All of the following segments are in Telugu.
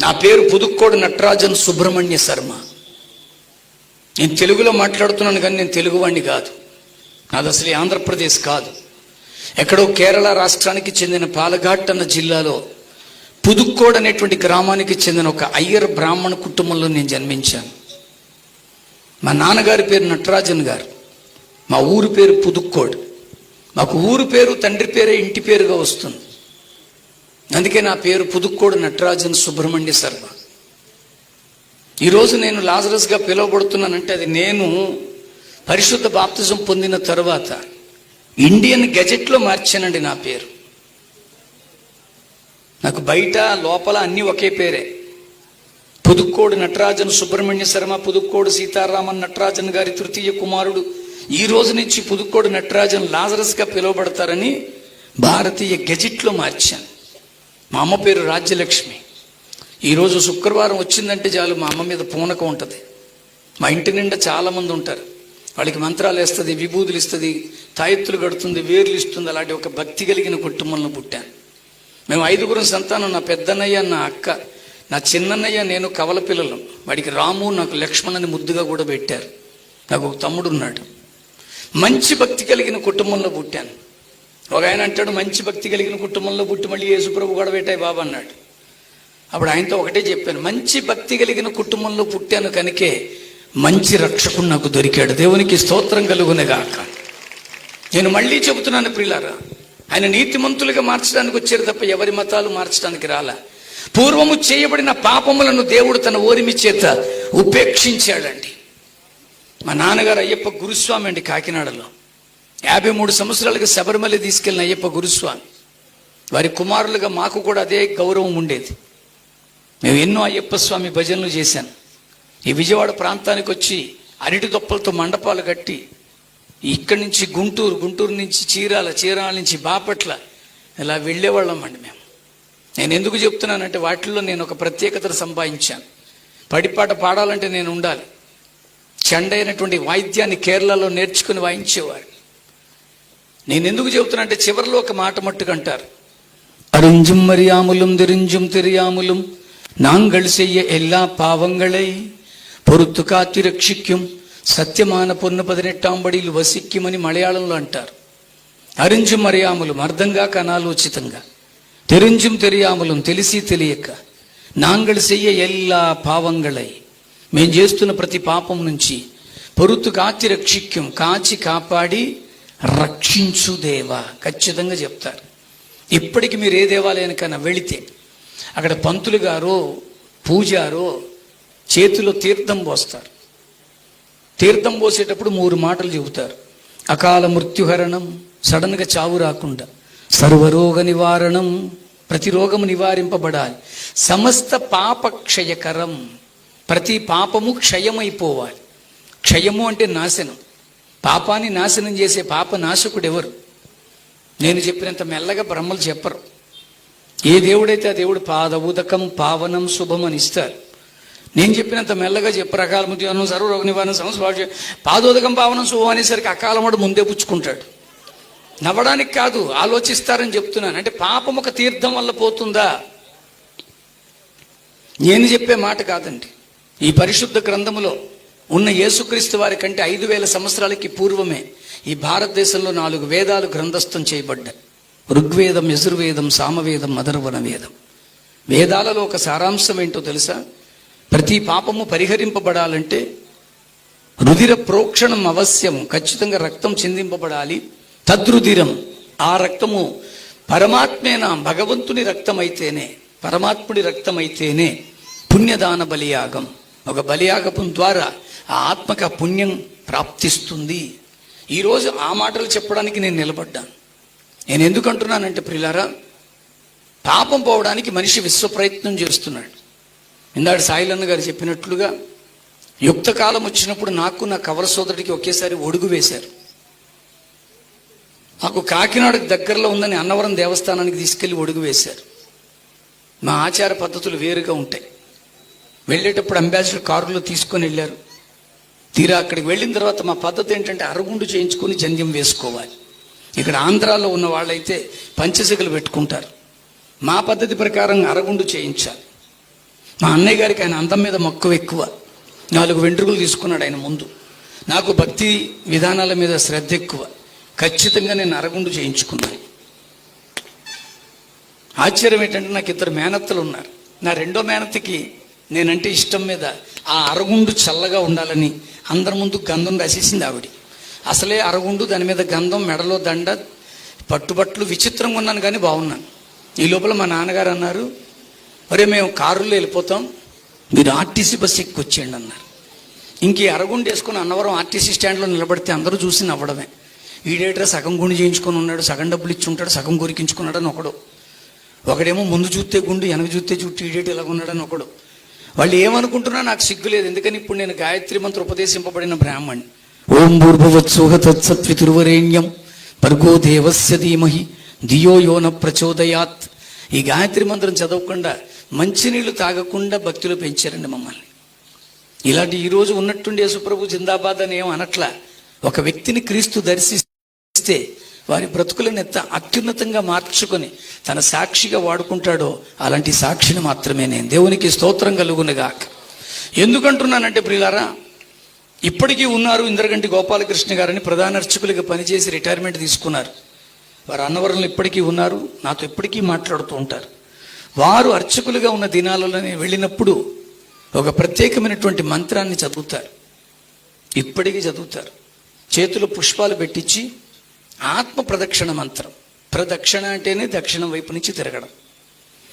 నా పేరు పుదుక్కోడు నటరాజన్ సుబ్రహ్మణ్య శర్మ. నేను తెలుగులో మాట్లాడుతున్నాను కానీ నేను తెలుగువాణ్ణి కాదు. నాది అసలు ఆంధ్రప్రదేశ్ కాదు. ఎక్కడో కేరళ రాష్ట్రానికి చెందిన పాలఘాట్ అన్న జిల్లాలో పుదుక్కోడ్ అనేటువంటి గ్రామానికి చెందిన ఒక అయ్యర్ బ్రాహ్మణ కుటుంబంలో నేను జన్మించాను. మా నాన్నగారి పేరు నటరాజన్ గారు, మా ఊరు పేరు పుదుక్కోడ్. మాకు ఊరు పేరు తండ్రి పేరే ఇంటి పేరుగా వస్తుంది. అందుకే నా పేరు పుదుక్కోడు నటరాజన్ సుబ్రహ్మణ్య శర్మ. ఈరోజు నేను లాజరస్గా పిలువబడుతున్నానంటే అది నేను పరిశుద్ధ బాప్తిజం పొందిన తర్వాత ఇండియన్ గెజెట్లో మార్చానండి నా పేరు. నాకు బయట లోపల అన్నీ ఒకే పేరే, పుదుక్కోడు నటరాజన్ సుబ్రహ్మణ్య శర్మ. పుదుక్కోడు సీతారామన్ నటరాజన్ గారి తృతీయ కుమారుడు. ఈ రోజు నుంచి పుదుక్కోడు నటరాజన్ లాజరస్గా పిలువబడతారని భారతీయ గెజెట్లో మార్చాను. మా అమ్మ పేరు రాజ్యలక్ష్మి. ఈరోజు శుక్రవారం వచ్చిందంటే చాలు మా అమ్మ మీద పూనకం ఉంటుంది. మా ఇంటి నిండా చాలామంది ఉంటారు. వాళ్ళకి మంత్రాలు వేస్తుంది, విభూతులు ఇస్తుంది, తాయెత్తులు కడుతుంది, వేర్లు ఇస్తుంది. అలాంటి ఒక భక్తి కలిగిన కుటుంబంలో పుట్టాను. మేము 5గురం సంతానం. నా పెద్దన్నయ్య, నా అక్క, నా చిన్నన్నయ్య, నేను కవల పిల్లలు. వాడికి రాము, నాకు లక్ష్మణ్ అని ముద్దుగా కూడా పెట్టారు. నాకు ఒక తమ్ముడు ఉన్నాడు. మంచి భక్తి కలిగిన కుటుంబంలో పుట్టాను. ఒక ఆయన అంటాడు, మంచి భక్తి కలిగిన కుటుంబంలో పుట్టి మళ్ళీ యేసుప్రభు కూడా పెట్టాయి బాబా అన్నాడు. అప్పుడు ఆయనతో ఒకటే చెప్పాను, మంచి భక్తి కలిగిన కుటుంబంలో పుట్టాను కనుకే మంచి రక్షకుడు నాకు దొరికాడు. దేవునికి స్తోత్రం కలుగునగాక. నేను మళ్ళీ చెబుతున్నాను ప్రియులారా, ఆయన నీతిమంతులుగా మార్చడానికి వచ్చారు తప్ప ఎవరి మతాలు మార్చడానికి రాలా. పూర్వము చేయబడిన పాపములను దేవుడు తన ఓరిమి చేత ఉపేక్షించాడండి. మా నాన్నగారు అయ్యప్ప గురుస్వామి అండి. కాకినాడలో 53 సంవత్సరాలుగా శబరిమల తీసుకెళ్ళిన అయ్యప్ప గురుస్వామి. వారి కుమారులుగా మాకు కూడా అదే గౌరవం ఉండేది. మేము ఎన్నో అయ్యప్ప స్వామి భజనలు చేశాను. ఈ విజయవాడ ప్రాంతానికి వచ్చి అరటి దొప్పలతో మండపాలు కట్టి ఇక్కడి నుంచి గుంటూరు నుంచి చీరాల నుంచి బాపట్ల ఇలా వెళ్ళేవాళ్ళం అండి మేము. నేను ఎందుకు చెప్తున్నానంటే వాటిల్లో నేను ఒక ప్రత్యేకతను సంపాదించాను. పడిపాట పాడాలంటే నేను ఉండాలి. చెండ అయినటువంటి వాయిద్యాన్ని కేరళలో నేర్చుకుని వాయించేవారు. నేను ఎందుకు చెబుతున్నా అంటే చివరిలో ఒక మాట మట్టుకంటారు, అరుంజుం మరియాములం తెరింజుం తెరియాములం నాంగళ్ செய்ய எல்லா பாவங்களை பொறுத்து காத்து రక్షిక్యం సత్యమాన పొన్న 18ఆం బడిలు వసిక్యమని మలయాళంలో అంటారు. అరింజుం మరియాములం అర్థంగా అనాలోచితంగా, తెరింజుం తెరియాములం తెలిసి తెలియక, నాంగళ్ செய்ய எல்லா పావంగళై మేము చేస్తున్న ప్రతి పాపం నుంచి, పొరుతు కాచి రక్షిక్యం కాచి కాపాడి రక్షించు దేవా ఖచ్చితంగా చెప్తారు. ఇప్పటికి మీరు ఏ దేవాలయానికైనా వెళితే అక్కడ పంతులు గారో పూజారో చేతిలో తీర్థం పోస్తారు. తీర్థం పోసేటప్పుడు 3 మాటలు చెబుతారు. అకాల మృత్యుహరణం, సడన్గా చావు రాకుండా. సర్వరోగ నివారణం, ప్రతి రోగము నివారింపబడాలి. సమస్త పాప క్షయకరం, ప్రతి పాపము క్షయమైపోవాలి. క్షయము అంటే నాశనం. పాపాన్ని నాశనం చేసే పాప నాశకుడు ఎవరు? నేను చెప్పినంత మెల్లగా బ్రహ్మలు చెప్పరు. ఏ దేవుడైతే ఆ దేవుడు పాదవుదకం పావనం శుభం అని ఇస్తారు. నేను చెప్పినంత మెల్లగా చెప్పరు. అకాల మృత్యుహరణం, సర్వరోగ నివారణ, సమస్త పాదోదకం పావనం శుభం అనేసరికి అకాలముడు ముందే పుచ్చుకుంటాడు. నవ్వడానికి కాదు, ఆలోచిస్తారని చెప్తున్నాను. అంటే పాపం ఒక తీర్థం వల్ల పోతుందా? నేను చెప్పే మాట కాదండి. ఈ పరిశుద్ధ గ్రంథములో ఉన్న యేసుక్రీస్తు వారి కంటే 5000 సంవత్సరాలకి పూర్వమే ఈ భారతదేశంలో 4 వేదాలు గ్రంథస్థం చేయబడ్డాయి. ఋగ్వేదం, యజుర్వేదం, సామవేదం, అథర్వణ వేదం. వేదాలలో ఒక సారాంశం ఏంటో తెలుసా? ప్రతి పాపము పరిహరింపబడాలంటే రుధిర ప్రోక్షణం అవశ్యం, ఖచ్చితంగా రక్తం చిందింపబడాలి. తద్రుధిరం, ఆ రక్తము పరమాత్మేనా భగవంతుని రక్తమైతేనే, పరమాత్ముడి రక్తమైతేనే పుణ్యదాన బలియాగం, ఒక బలియాగం ద్వారా ఆ ఆత్మక పుణ్యం ప్రాప్తిస్తుంది. ఈరోజు ఆ మాటలు చెప్పడానికి నేను నిలబడ్డాను. నేను ఎందుకు అంటున్నానంటే ప్రియులారా, పాపం పోవడానికి మనిషి విశ్వ ప్రయత్నం చేస్తున్నాడు. ఇందాడు సాయిలన్న గారు చెప్పినట్లుగా యుక్త కాలం వచ్చినప్పుడు నాకు నా కవల సోదరుడికి ఒకేసారి ఒడుగు వేశారు. నాకు కాకినాడకు దగ్గరలో ఉందని అన్నవరం దేవస్థానానికి తీసుకెళ్లి ఒడుగు వేశారు. మా ఆచార పద్ధతులు వేరుగా ఉంటాయి. వెళ్ళేటప్పుడు అంబాసిడర్ కారులో తీసుకొని వెళ్ళారు. తీరా అక్కడికి వెళ్ళిన తర్వాత మా పద్ధతి ఏంటంటే అరగుండు చేయించుకొని జంధ్యం వేసుకోవాలి. ఇక్కడ ఆంధ్రాలో ఉన్న వాళ్ళైతే పంచసికలు పెట్టుకుంటారు. మా పద్ధతి ప్రకారం అరగుండు చేయించాలి. మా అన్నయ్య గారికి ఆయన అందం మీద మక్కువ ఎక్కువ. 4 వెంట్రుకలు తీసుకున్నాడు ఆయన ముందు. నాకు భక్తి విధానాల మీద శ్రద్ధ ఎక్కువ. ఖచ్చితంగా నేను అరగుండు చేయించుకున్నాను. ఆశ్చర్యం ఏంటంటే నాకు 2 మేనత్తలు ఉన్నారు. నా రెండో మేనత్తకి నేనంటే ఇష్టం మీద ఆ అరగుండు చల్లగా ఉండాలని అందరి ముందు గంధం రాసేసింది ఆవిడ. అసలే అరగుండు, దాని మీద గంధం, మెడలో దండ, పట్టుబట్లు, విచిత్రంగా ఉన్నాను కానీ బాగున్నాను. ఈ లోపల మా నాన్నగారు అన్నారు, ఒరే మేము కారులో వెళ్ళిపోతాం, మీరు ఆర్టీసీ బస్సు ఎక్కి వచ్చేయండి అన్నారు. ఇంక ఈ అరగుండు వేసుకుని అన్నవరం ఆర్టీసీ స్టాండ్లో నిలబడితే అందరూ చూసి నవ్వడమే. ఈడేటరా సగం గుండు చేయించుకొని ఉన్నాడు, సగం డబ్బులు ఇచ్చి ఉంటాడు, సగం కొరికించుకున్నాడు అని ఒకడేమో ముందు చూస్తే గుండు, వెనక చూస్తే చుట్టూ ఈడేటి ఇలా ఉన్నాడని ఒకడు. వాళ్ళు ఏమనుకుంటున్నా నాకు సిగ్గులేదు. ఎందుకని ఇప్పుడు నేను గాయత్రి మంత్ర ఉపదేశింపబడిన బ్రాహ్మణ్. ఓం భూర్భువత్సోహ తత్సత్వితుర్వరేణ్యం భర్గో దేవస్య ధీమహి ధియో యోన ప్రచోదయాత్. ఈ గాయత్రి మంత్రం చదవకుండా, మంచినీళ్ళు తాగకుండా భక్తిలో పెంచారండి మమ్మల్ని. ఇలాంటి ఈరోజు ఉన్నట్టుండి యేసుప్రభు జిందాబాద్ అని ఏం అనట్లా. ఒక వ్యక్తిని క్రీస్తు దర్శిస్తే వారి బ్రతుకులను ఎంత అత్యున్నతంగా మార్చుకొని తన సాక్షిగా వాడుకుంటాడో అలాంటి సాక్షిని మాత్రమే నేను. దేవునికి స్తోత్రం కలుగునుగాక. ఎందుకంటున్నానంటే ప్రియులారా, ఇప్పటికీ ఉన్నారు ఇంద్రగంటి గోపాలకృష్ణ గారని ప్రధాన అర్చకులుగా పనిచేసి రిటైర్మెంట్ తీసుకున్నారు. వారు అన్నవరంలో ఇప్పటికీ ఉన్నారు, నాతో ఇప్పటికీ మాట్లాడుతూ ఉంటారు. వారు అర్చకులుగా ఉన్న దినాలలో నేను వెళ్ళినప్పుడు ఒక ప్రత్యేకమైనటువంటి మంత్రాన్ని చదువుతారు, ఇప్పటికీ చదువుతారు. చేతులు పుష్పాలు పెట్టించి ఆత్మ ప్రదక్షిణ మంత్రం. ప్రదక్షిణ అంటేనే దక్షిణం వైపు నుంచి తిరగడం.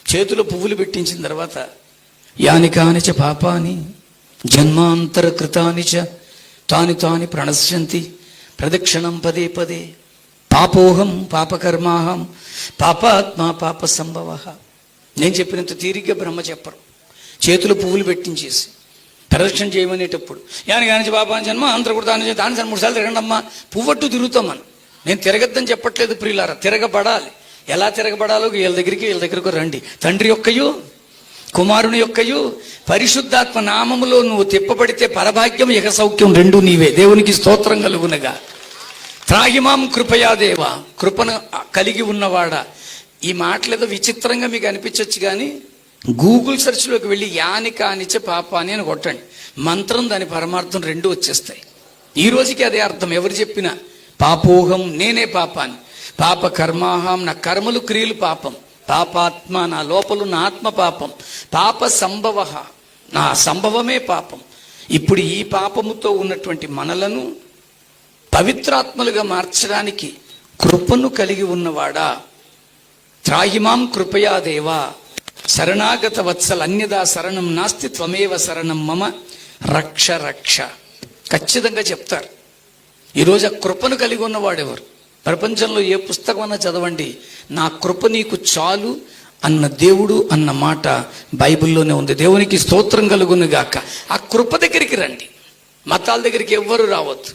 చేతులు పువ్వులు పెట్టించిన తర్వాత యాని కానిచ పాపాని జన్మాంతర కృతానిచ తాని తాని ప్రణశ్యంతి ప్రదక్షిణం పదే పదే పాపోహం పాపకర్మాహం పాపాత్మా పాప సంభవ. నేను చెప్పినంత తీరిగ్గా బ్రహ్మ చెప్పరు. చేతులు పువ్వులు పెట్టించేసి ప్రదక్షిణ చేయమనేటప్పుడు యాని కానిచ పాపాని జన్మ అంతర్కృతాని దాని 3 సార్లు తిరగండి అమ్మా. పువ్వట్టు తిరుగుతాం మనం. నేను తిరగద్దని చెప్పట్లేదు ప్రియులారా, తిరగబడాలి. ఎలా తిరగబడాలో వీళ్ళ దగ్గరకు రండి. తండ్రి యొక్కయు కుమారుని యొక్కయు పరిశుద్ధాత్మ నామములో నువ్వు తిప్పబడితే పరభాగ్యం ఇహ సౌఖ్యం 2 నీవే. దేవునికి స్తోత్రం కలుగునగా. త్రాహిమాం కృపయా దేవా, కృపను కలిగి ఉన్నవాడా. ఈ మాటలేదో విచిత్రంగా మీకు అనిపించవచ్చు కానీ గూగుల్ సెర్చ్లోకి వెళ్ళి యాని కానిచ పాపాని అని కొట్టండి. మంత్రం దాని పరమార్థం 2 వచ్చేస్తాయి. ఈ రోజుకి అదే అర్థం. ఎవరు చెప్పినా పాపోహం నేనే పాపాన్ని, పాప కర్మాహం నా కర్మలు క్రియలు పాపం, పాపాత్మ నా లోపలున్న ఆత్మ పాపం, పాప సంభవ నా సంభవమే పాపం. ఇప్పుడు ఈ పాపముతో ఉన్నటువంటి మనలను పవిత్రాత్మలుగా మార్చడానికి కృపను కలిగి ఉన్నవాడా. త్రాహిమాం కృపయా దేవా శరణాగత వత్సల అన్యదా శరణం నాస్తి త్వమేవ శరణం మమ రక్ష రక్ష. ఖచ్చితంగా చెప్తారు. ఈరోజు ఆ కృపను కలిగి ఉన్నవాడెవరు? ప్రపంచంలో ఏ పుస్తకం అన్నా చదవండి, నా కృప నీకు చాలు అన్న దేవుడు అన్న మాట బైబిల్లోనే ఉంది. దేవునికి స్తోత్రం కలుగునుగాక. ఆ కృప దగ్గరికి రండి. మతాల దగ్గరికి ఎవ్వరు రావద్దు.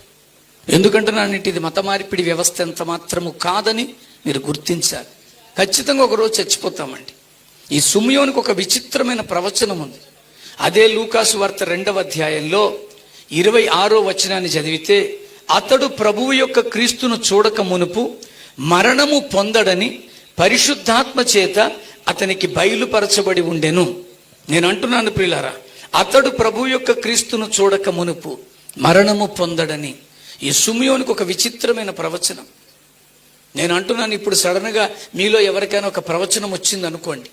ఎందుకంటున్నానంటే ఇది మత మార్పిడి వ్యవస్థ ఎంత మాత్రము కాదని మీరు గుర్తించాలి. ఖచ్చితంగా ఒకరోజు చచ్చిపోతామండి. ఈ సుమయోనికి ఒక విచిత్రమైన ప్రవచనం ఉంది. అదే లూకాసు వార్త 2వ అధ్యాయంలో 26వ వచనాన్ని చదివితే, అతడు ప్రభువు యొక్క క్రీస్తును చూడక మునుపు మరణము పొందడని పరిశుద్ధాత్మ చేత అతనికి బయలుపరచబడి ఉండెను. నేను అంటున్నాను ప్రియులారా, అతడు ప్రభువు యొక్క క్రీస్తును చూడక మునుపు మరణము పొందడని. ఈ సుమయోనికి ఒక విచిత్రమైన ప్రవచనం. నేను అంటున్నాను, ఇప్పుడు సడన్గా మీలో ఎవరికైనా ఒక ప్రవచనం వచ్చింది అనుకోండి.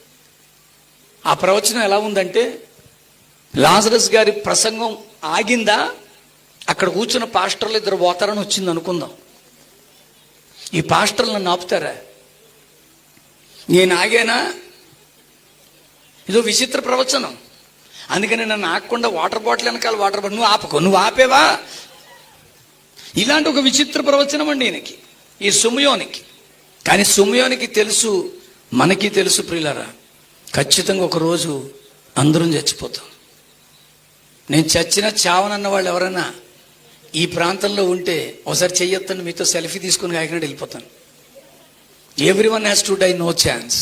ఆ ప్రవచనం ఎలా ఉందంటే, లాజరస్ గారి ప్రసంగం ఆగిందా, అక్కడ కూర్చున్న పాస్టర్లు 2 పోతారని వచ్చింది అనుకుందాం. ఈ పాస్టర్లు నన్ను ఆపుతారా? నేను ఆగానా? ఇదో విచిత్ర ప్రవచనం. అందుకని నన్ను ఆగకుండా వాటర్ బాటిల్ వెనకాల వాటర్ బాటిల్ నువ్వు ఆపకు, నువ్వు ఆపేవా? ఇలాంటి ఒక విచిత్ర ప్రవచనం అండి ఈయనకి, ఈ సుమయోనికి. కానీ సుమయోనికి తెలుసు, మనకి తెలుసు ప్రియులారా, ఖచ్చితంగా ఒకరోజు అందరం చచ్చిపోతాం. నేను చచ్చినా చావనన్న వాళ్ళు ఎవరైనా ఈ ప్రాంతంలో ఉంటే ఒకసారి చెయ్యొద్దని మీతో సెల్ఫీ తీసుకుని కాకినాడ వెళ్ళిపోతాను. Everyone has to die, no chance.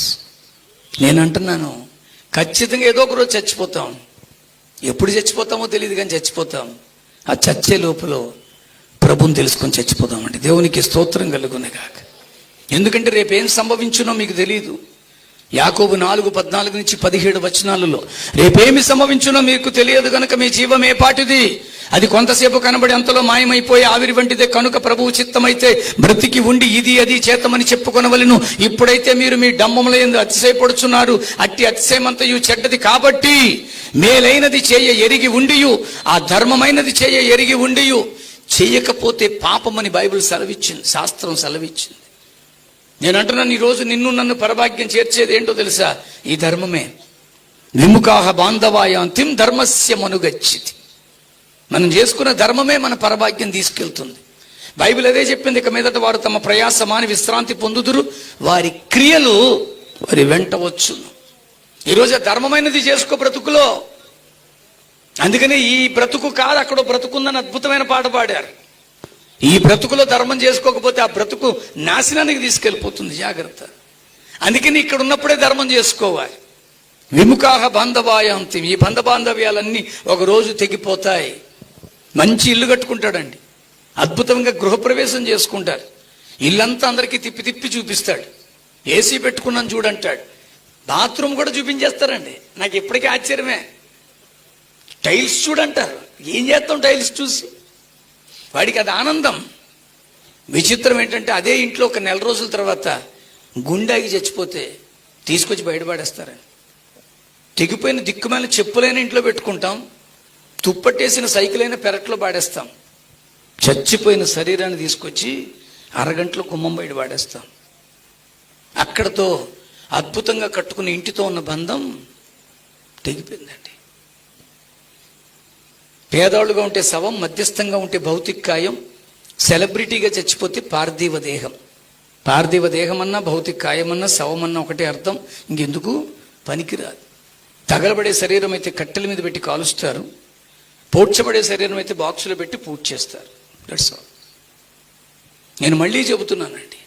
నేను అంటున్నాను, ఖచ్చితంగా ఏదో ఒక రోజు చచ్చిపోతాం. ఎప్పుడు చచ్చిపోతామో తెలియదు కానీ చచ్చిపోతాం. ఆ చచ్చే లోపల ప్రభుని తెలుసుకొని చచ్చిపోతామండి. దేవునికి స్తోత్రం కలుగునే కాక. ఎందుకంటే రేపేం సంభవించునో మీకు తెలియదు. యాకోబు 4:14-17 రేపేమి సంభవించునో మీకు తెలియదు గనుక మీ జీవం ఏ పాటిది, అది కొంతసేపు కనబడి అంతలో మాయమైపోయి ఆవిరి వంటిదే. కనుక ప్రభువు చిత్తమైతే బ్రతికి ఉండి ఇది అది చేతమని చెప్పుకొనవలెను. ఇప్పుడైతే మీరు మీ డంబముల యందు అతిశయపడుచున్నారు. అట్టి అతిశయమంతయు చెడ్డది కాబట్టి మేలైనది చేయ ఎరిగి ఉండియు ఆ ధర్మమైనది చేయ ఎరిగి ఉండియు చేయకపోతే పాపమని బైబిల్ సెలవిచ్చింది, శాస్త్రం సెలవిచ్చింది. నేను అంటున్నాను, ఈరోజు నిన్ను నన్ను పరభాగ్యం చేర్చేది ఏంటో తెలుసా? ఈ ధర్మమే. విముఖాహ బాంధవాయాంతిం ధర్మస్య మనుగచ్చితి. మనం చేసుకున్న ధర్మమే మన పరభాగ్యం తీసుకెళ్తుంది. బైబిల్ అదే చెప్పింది, ఇక మీదట వారు తమ ప్రయాసమాని విశ్రాంతి పొందుదురు, వారి క్రియలు వారి వెంట వచ్చును. ఈరోజు ధర్మమైనది చేసుకో బ్రతుకులో. అందుకని ఈ బ్రతుకు కాదు అక్కడో బ్రతుకుందని అద్భుతమైన పాట పాడారు. ఈ బ్రతుకులో ధర్మం చేసుకోకపోతే ఆ బ్రతుకు నాశనానికి తీసుకెళ్ళిపోతుంది, జాగ్రత్త. అందుకని ఇక్కడ ఉన్నప్పుడే ధర్మం చేసుకోవాలి. విముఖాహ బాంధవాయాంతి, ఈ బంధబాంధవ్యాలన్నీ ఒకరోజు తెగిపోతాయి. మంచి ఇల్లు కట్టుకుంటాడండి, అద్భుతంగా గృహప్రవేశం చేసుకుంటారు. ఇల్లంతా అందరికీ తిప్పి తిప్పి చూపిస్తాడు. ఏసీ పెట్టుకున్నాను చూడంటాడు. బాత్రూమ్ కూడా చూపించేస్తారండి. నాకు ఎప్పటికీ ఆశ్చర్యమే. టైల్స్ చూడంటారు. ఏం చేస్తాం టైల్స్ చూసి? వాడికి అది ఆనందం. విచిత్రం ఏంటంటే అదే ఇంట్లో ఒక నెల రోజుల తర్వాత గుండాగి చచ్చిపోతే తీసుకొచ్చి బయటపడేస్తారని. తెగిపోయిన దిక్కుమాలిన చెప్పులైన ఇంట్లో పెట్టుకుంటాం, తుప్పట్టేసిన సైకిల్ అయిన పెరట్లో పాడేస్తాం. చచ్చిపోయిన శరీరాన్ని తీసుకొచ్చి అరగంటలో కుమ్మం బయట పాడేస్తాం. అక్కడతో అద్భుతంగా కట్టుకున్న ఇంటితో ఉన్న బంధం తెగిపోయిందండి. పేదవాళ్ళుగా ఉంటే శవం, మధ్యస్థంగా ఉంటే భౌతిక కాయం, సెలబ్రిటీగా చచ్చిపోతే పార్థివ దేహం. పార్థివ దేహం అన్నా భౌతిక కాయమన్నా శవమన్నా ఒకటే అర్థం, ఇంకెందుకు పనికిరాదు. తగలబడే శరీరం అయితే కట్టెల మీద పెట్టి కాలుస్తారు, పోడ్చబడే శరీరం అయితే బాక్సులో పెట్టి పూజ చేస్తారు. That's all. నేను మళ్ళీ చెబుతున్నానండి,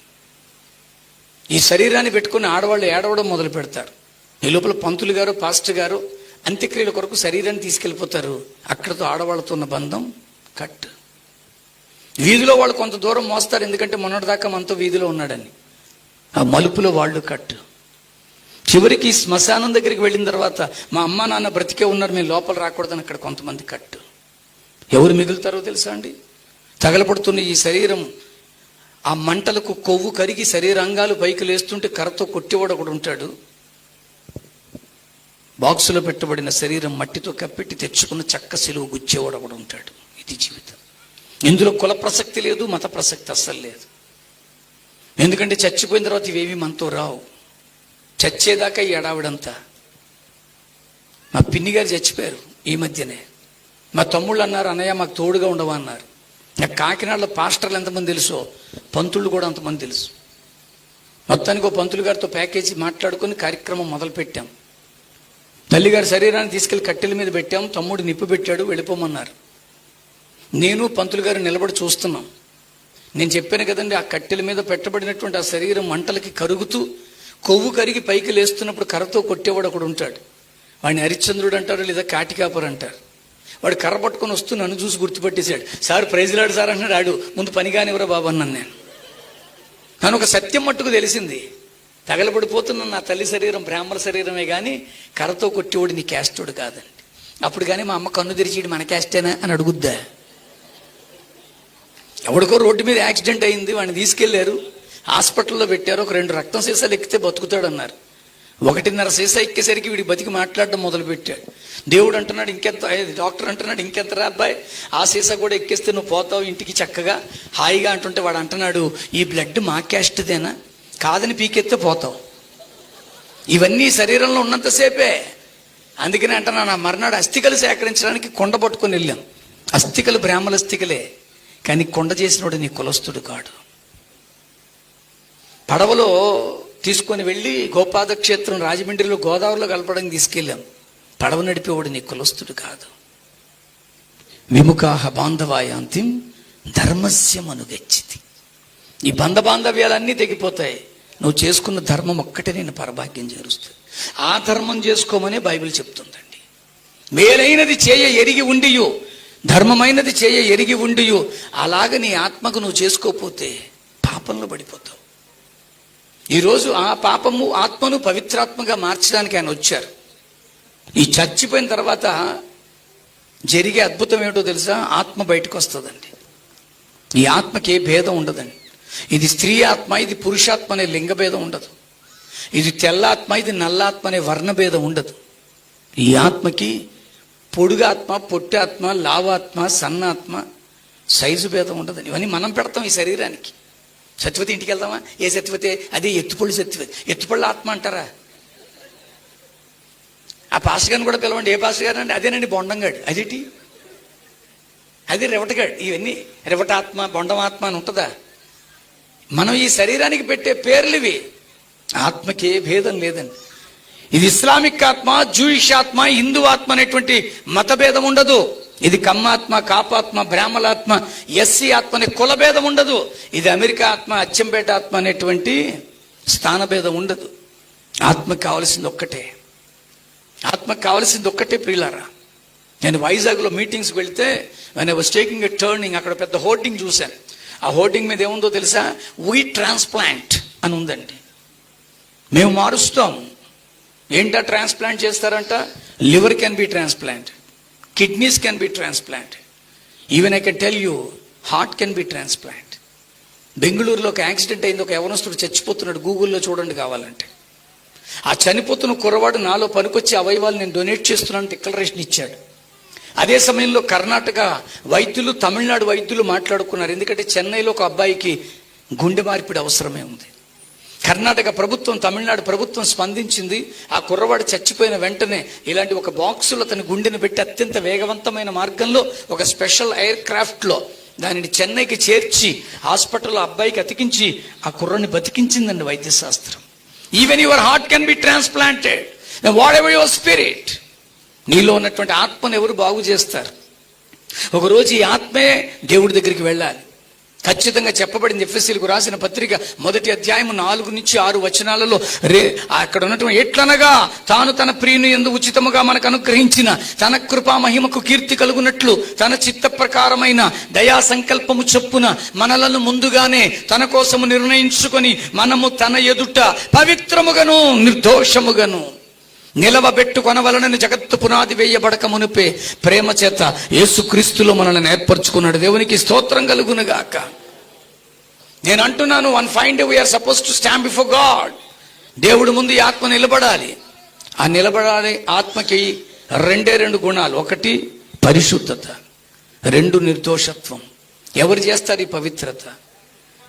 ఈ శరీరాన్ని పెట్టుకుని ఆడవాళ్ళు ఏడవడం మొదలు పెడతారు. ఈ లోపల పంతులు గారు పాస్టర్ గారు అంత్యక్రియల కొరకు శరీరాన్ని తీసుకెళ్ళిపోతారు. అక్కడతో ఆడవాళ్ళతో ఉన్న బంధం కట్. వీధిలో వాళ్ళు కొంత దూరం మోస్తారు, ఎందుకంటే మొన్నటిదాకా మనతో వీధిలో ఉన్నాడని. ఆ మలుపులో వాళ్ళు కట్. చివరికి శ్మశానం దగ్గరికి వెళ్ళిన తర్వాత మా అమ్మ నాన్న బ్రతికే ఉన్నారు, మేము లోపల రాకూడదని అక్కడ కొంతమంది కట్. ఎవరు మిగులుతారో తెలుసా అండి? తగలపడుతున్న ఈ శరీరం ఆ మంటలకు కొవ్వు కరిగి శరీరాంగాలు పైకి లేస్తుంటే కర్రతో కొట్టేవాడు ఒకడు ఉంటాడు. బాక్సులో పెట్టబడిన శరీరం మట్టితో కప్పెట్టి తెచ్చుకున్న చక్క సిలువ గుచ్చేవాడు ఒకడు ఉంటాడు. ఇది జీవితం. ఇందులో కుల ప్రసక్తి లేదు, మత ప్రసక్తి అస్సలు లేదు. ఎందుకంటే చచ్చిపోయిన తర్వాత ఇవేమీ మనతో రావు. చచ్చేదాకా ఈ ఎడావిడంతా. మా పిన్ని గారు చచ్చిపోయారు ఈ మధ్యనే. మా తమ్ముళ్ళు అన్నారు, అన్నయ్య మాకు తోడుగా ఉండవా అన్నారు. నాకు కాకినాడలో పాస్టర్లు ఎంతమంది తెలుసో పంతుళ్ళు కూడా అంతమంది తెలుసు. మొత్తానికి ఒక పంతులు గారితో ప్యాకేజీ మాట్లాడుకొని కార్యక్రమం మొదలు పెట్టాం. తల్లిగారి శరీరాన్ని తీసుకెళ్లి కట్టెల మీద పెట్టాం. తమ్ముడు నిప్పు పెట్టాడు, వెళ్ళిపోమన్నారు. నేను పంతులు గారు నిలబడి చూస్తున్నాం. నేను చెప్పాను కదండి, ఆ కట్టెల మీద పెట్టబడినటువంటి ఆ శరీరం మంటలకి కరుగుతూ కొవ్వు కరిగి పైకి లేస్తున్నప్పుడు కర్రతో కొట్టేవాడు ఒకడు ఉంటాడు. వాడిని హరిశ్చంద్రుడు అంటారు, లేదా కాటికాపర్ అంటారు. వాడు కర్ర పట్టుకొని వస్తూ నన్ను చూసి గుర్తుపట్టేశాడు. సార్ ప్రైజ్లాడు సార్ అన్నాడు. ఆడు ముందు పని కానివరా బాబు అన్నాను నేను. కానీ ఒక సత్యం మట్టుకు తెలిసింది, తగలబడిపోతున్న నా తల్లి శరీరం బ్రాహ్మణ శరీరమే కానీ కర్రతో కొట్టేవాడు నీ క్యాస్టోడు కాదండి. అప్పుడు కానీ మా అమ్మ కన్ను తెరిచి మన క్యాస్టేనా అని అడుగుద్దా? ఎవడికో రోడ్డు మీద యాక్సిడెంట్ అయింది, వాడిని తీసుకెళ్లారు, హాస్పిటల్లో పెట్టారు. ఒక 2 రక్తం సీసాలు ఎక్కితే బతుకుతాడు అన్నారు. 1.5 సీసా ఎక్కేసరికి వీడికి బతికి మాట్లాడడం మొదలు పెట్టాడు. దేవుడు అంటున్నాడు ఇంకెంత, డాక్టర్ అంటున్నాడు ఇంకెంత రా అబ్బాయి, ఆ సీసా కూడా ఎక్కేస్తే నువ్వు పోతావు ఇంటికి చక్కగా హాయిగా అంటుంటే వాడు అంటున్నాడు, ఈ బ్లడ్ మా క్యాస్ట్దేనా? కాదని పీకెత్తే పోతావు. ఇవన్నీ శరీరంలో ఉన్నంతసేపే. అందుకని అంటున్నాను, ఆ మర్నాడు అస్థికలు సేకరించడానికి కొండ పట్టుకొని వెళ్ళాం. అస్థికలు బ్రాహ్మణ అస్థికలే, కానీ కొండ చేసినోడు నీ కులస్తుడు కాడు. పడవలో తీసుకొని వెళ్ళి గోపాద క్షేత్రం రాజమండ్రిలో గోదావరిలో కలపడానికి తీసుకెళ్ళాం. పడవ నడిపేవాడు నీ కులస్తుడు కాదు. విముఖాహ బాంధవాయాంతిం ధర్మస్య మనుగచ్చితి. ఈ బాంధవ్యాలన్నీ తెగిపోతాయి. నువ్వు చేసుకున్న ధర్మం ఒక్కటే నేను పరభాగ్యం చేరుస్తుంది. ఆ ధర్మం చేసుకోమని బైబిల్ చెప్తుందండి. మేలైనది చేయ ఎరిగి ఉండియు, ధర్మమైనది చేయ ఎరిగి ఉండియు, అలాగ నీ ఆత్మకు నువ్వు చేసుకోకపోతే పాపంలో పడిపోతావు. ఈరోజు ఆ పాపము ఆత్మను పవిత్రాత్మగా మార్చడానికి ఆయన వచ్చారు. ఈ చచ్చిపోయిన తర్వాత జరిగే అద్భుతం ఏమిటో తెలుసా? ఆత్మ బయటకు వస్తుందండి. ఈ ఆత్మకి ఏ భేదం ఉండదండి. ఇది స్త్రీ ఆత్మ, ఇది పురుషాత్మ అనే లింగ భేదం ఉండదు. ఇది తెల్లాత్మ, ఇది నల్లాత్మ అనే వర్ణ భేదం ఉండదు. ఈ ఆత్మకి పొడుగాత్మ, పొట్టాత్మ, లావాత్మ, సన్నాత్మ, సైజు భేదం ఉండదని. ఇవన్నీ మనం పెడతాం ఈ శరీరానికి. సత్యవతి ఇంటికి వెళ్దామా? ఏ సత్యవతి? అదే ఎత్తుపళ్ళు సత్యవతి. ఎత్తుపళ్ళు ఆత్మ అంటారా? ఆ పాస్టర్ గారిని కూడా పిలవండి. ఏ పాస్టర్ గారు అండి? అదేనండి బొండంగాడు. అదేంటి? అది రివటగాడు. ఇవన్నీ రివటాత్మ, బొండమాత్మ అని ఉంటుందా? మనం ఈ శరీరానికి పెట్టే పేర్లు ఇవి. ఆత్మకి ఏ భేదం లేదండి. ఇది ఇస్లామిక్ ఆత్మ, జూయిష్ ఆత్మ, హిందూ ఆత్మ అనేటువంటి మతభేదం ఉండదు. ఇది కమ్మాత్మ, కాపాత్మ, బ్రాహ్మలాత్మ, ఎస్సీ ఆత్మ అనే కులభేదం ఉండదు. ఇది అమెరికా ఆత్మ, అచ్చంపేట ఆత్మ అనేటువంటి స్థానభేదం ఉండదు. ఆత్మకు కావలసింది ఒక్కటే. ఆత్మకు కావలసింది ఒక్కటే ప్రియులారా. నేను వైజాగ్లో మీటింగ్స్కి వెళ్తే when I was taking a turning, అక్కడ పెద్ద హోర్డింగ్ చూశాను. ఆ హోర్డింగ్ మీద ఏముందో తెలుసా? వీ ట్రాన్స్ప్లాంట్ అని ఉందండి. మేము మారుస్తాం. ఏంటా ట్రాన్స్ప్లాంట్ చేస్తారంట? Liver can be transplant, kidneys can be transplant, even I can tell you heart can B transplant. బెంగళూరులో ఒక యాక్సిడెంట్ అయింది. ఒక యవనస్తుడు చచ్చిపోతున్నాడు. గూగుల్లో చూడండి కావాలంటే. ఆ చనిపోతున్న కుర్రవాడు నాలో పనికొచ్చి అవయవాలు నేను డొనేట్ చేస్తున్నాను డిక్లరేషన్ ఇచ్చాడు. అదే సమయంలో కర్ణాటక వైద్యులు, తమిళనాడు వైద్యులు మాట్లాడుకున్నారు. ఎందుకంటే చెన్నైలో ఒక అబ్బాయికి గుండె మార్పిడి అవసరమే ఉంది. కర్ణాటక ప్రభుత్వం, తమిళనాడు ప్రభుత్వం స్పందించింది. ఆ కుర్రవాడు చచ్చిపోయిన వెంటనే ఇలాంటి ఒక బాక్సులో అతని గుండెను పెట్టి అత్యంత వేగవంతమైన మార్గంలో ఒక స్పెషల్ ఎయిర్ క్రాఫ్ట్లో దానిని చెన్నైకి చేర్చి హాస్పిటల్లో అబ్బాయికి అతికించి ఆ కుర్రని బతికించిందండి వైద్యశాస్త్రం. Even your heart can be transplanted, whatever your spirit. నీలో ఉన్నటువంటి ఆత్మను ఎవరు బాగు చేస్తారు? ఒకరోజు ఈ ఆత్మే దేవుడి దగ్గరికి వెళ్ళాలి. ఖచ్చితంగా చెప్పబడింది. ఎఫెసీయులకు రాసిన పత్రిక 1వ అధ్యాయం 4-6 వచనాలలో అక్కడ ఉన్నటువంటి ఎట్లనగా తాను తన ప్రియుని యందు ఉచితముగా మనకు అనుగ్రహించిన తన కృపా మహిమకు కీర్తి కలుగునట్లు తన చిత్త ప్రకారమైన దయా సంకల్పము చొప్పున మనలను ముందుగానే తన కోసము నిర్ణయించుకొని మనము తన ఎదుట పవిత్రముగాను నిర్దోషముగాను నిలవబెట్టుకొనవలనని జగత్తు పునాది వేయబడక మునిపే ప్రేమ చేత యేసుక్రీస్తులో మనల్ని ఏర్పరచుకున్నాడు. దేవునికి స్తోత్రం కలుగునుగాక. నేను అంటున్నాను, one fine day we're suppose to stand before God. దేవుడి ముందు ఈ ఆత్మ నిలబడాలి. ఆ నిలబడాలి ఆత్మకి 2 గుణాలు. 1 పరిశుద్ధత, 2 నిర్దోషత్వం. ఎవరు చేస్తారు ఈ పవిత్రత?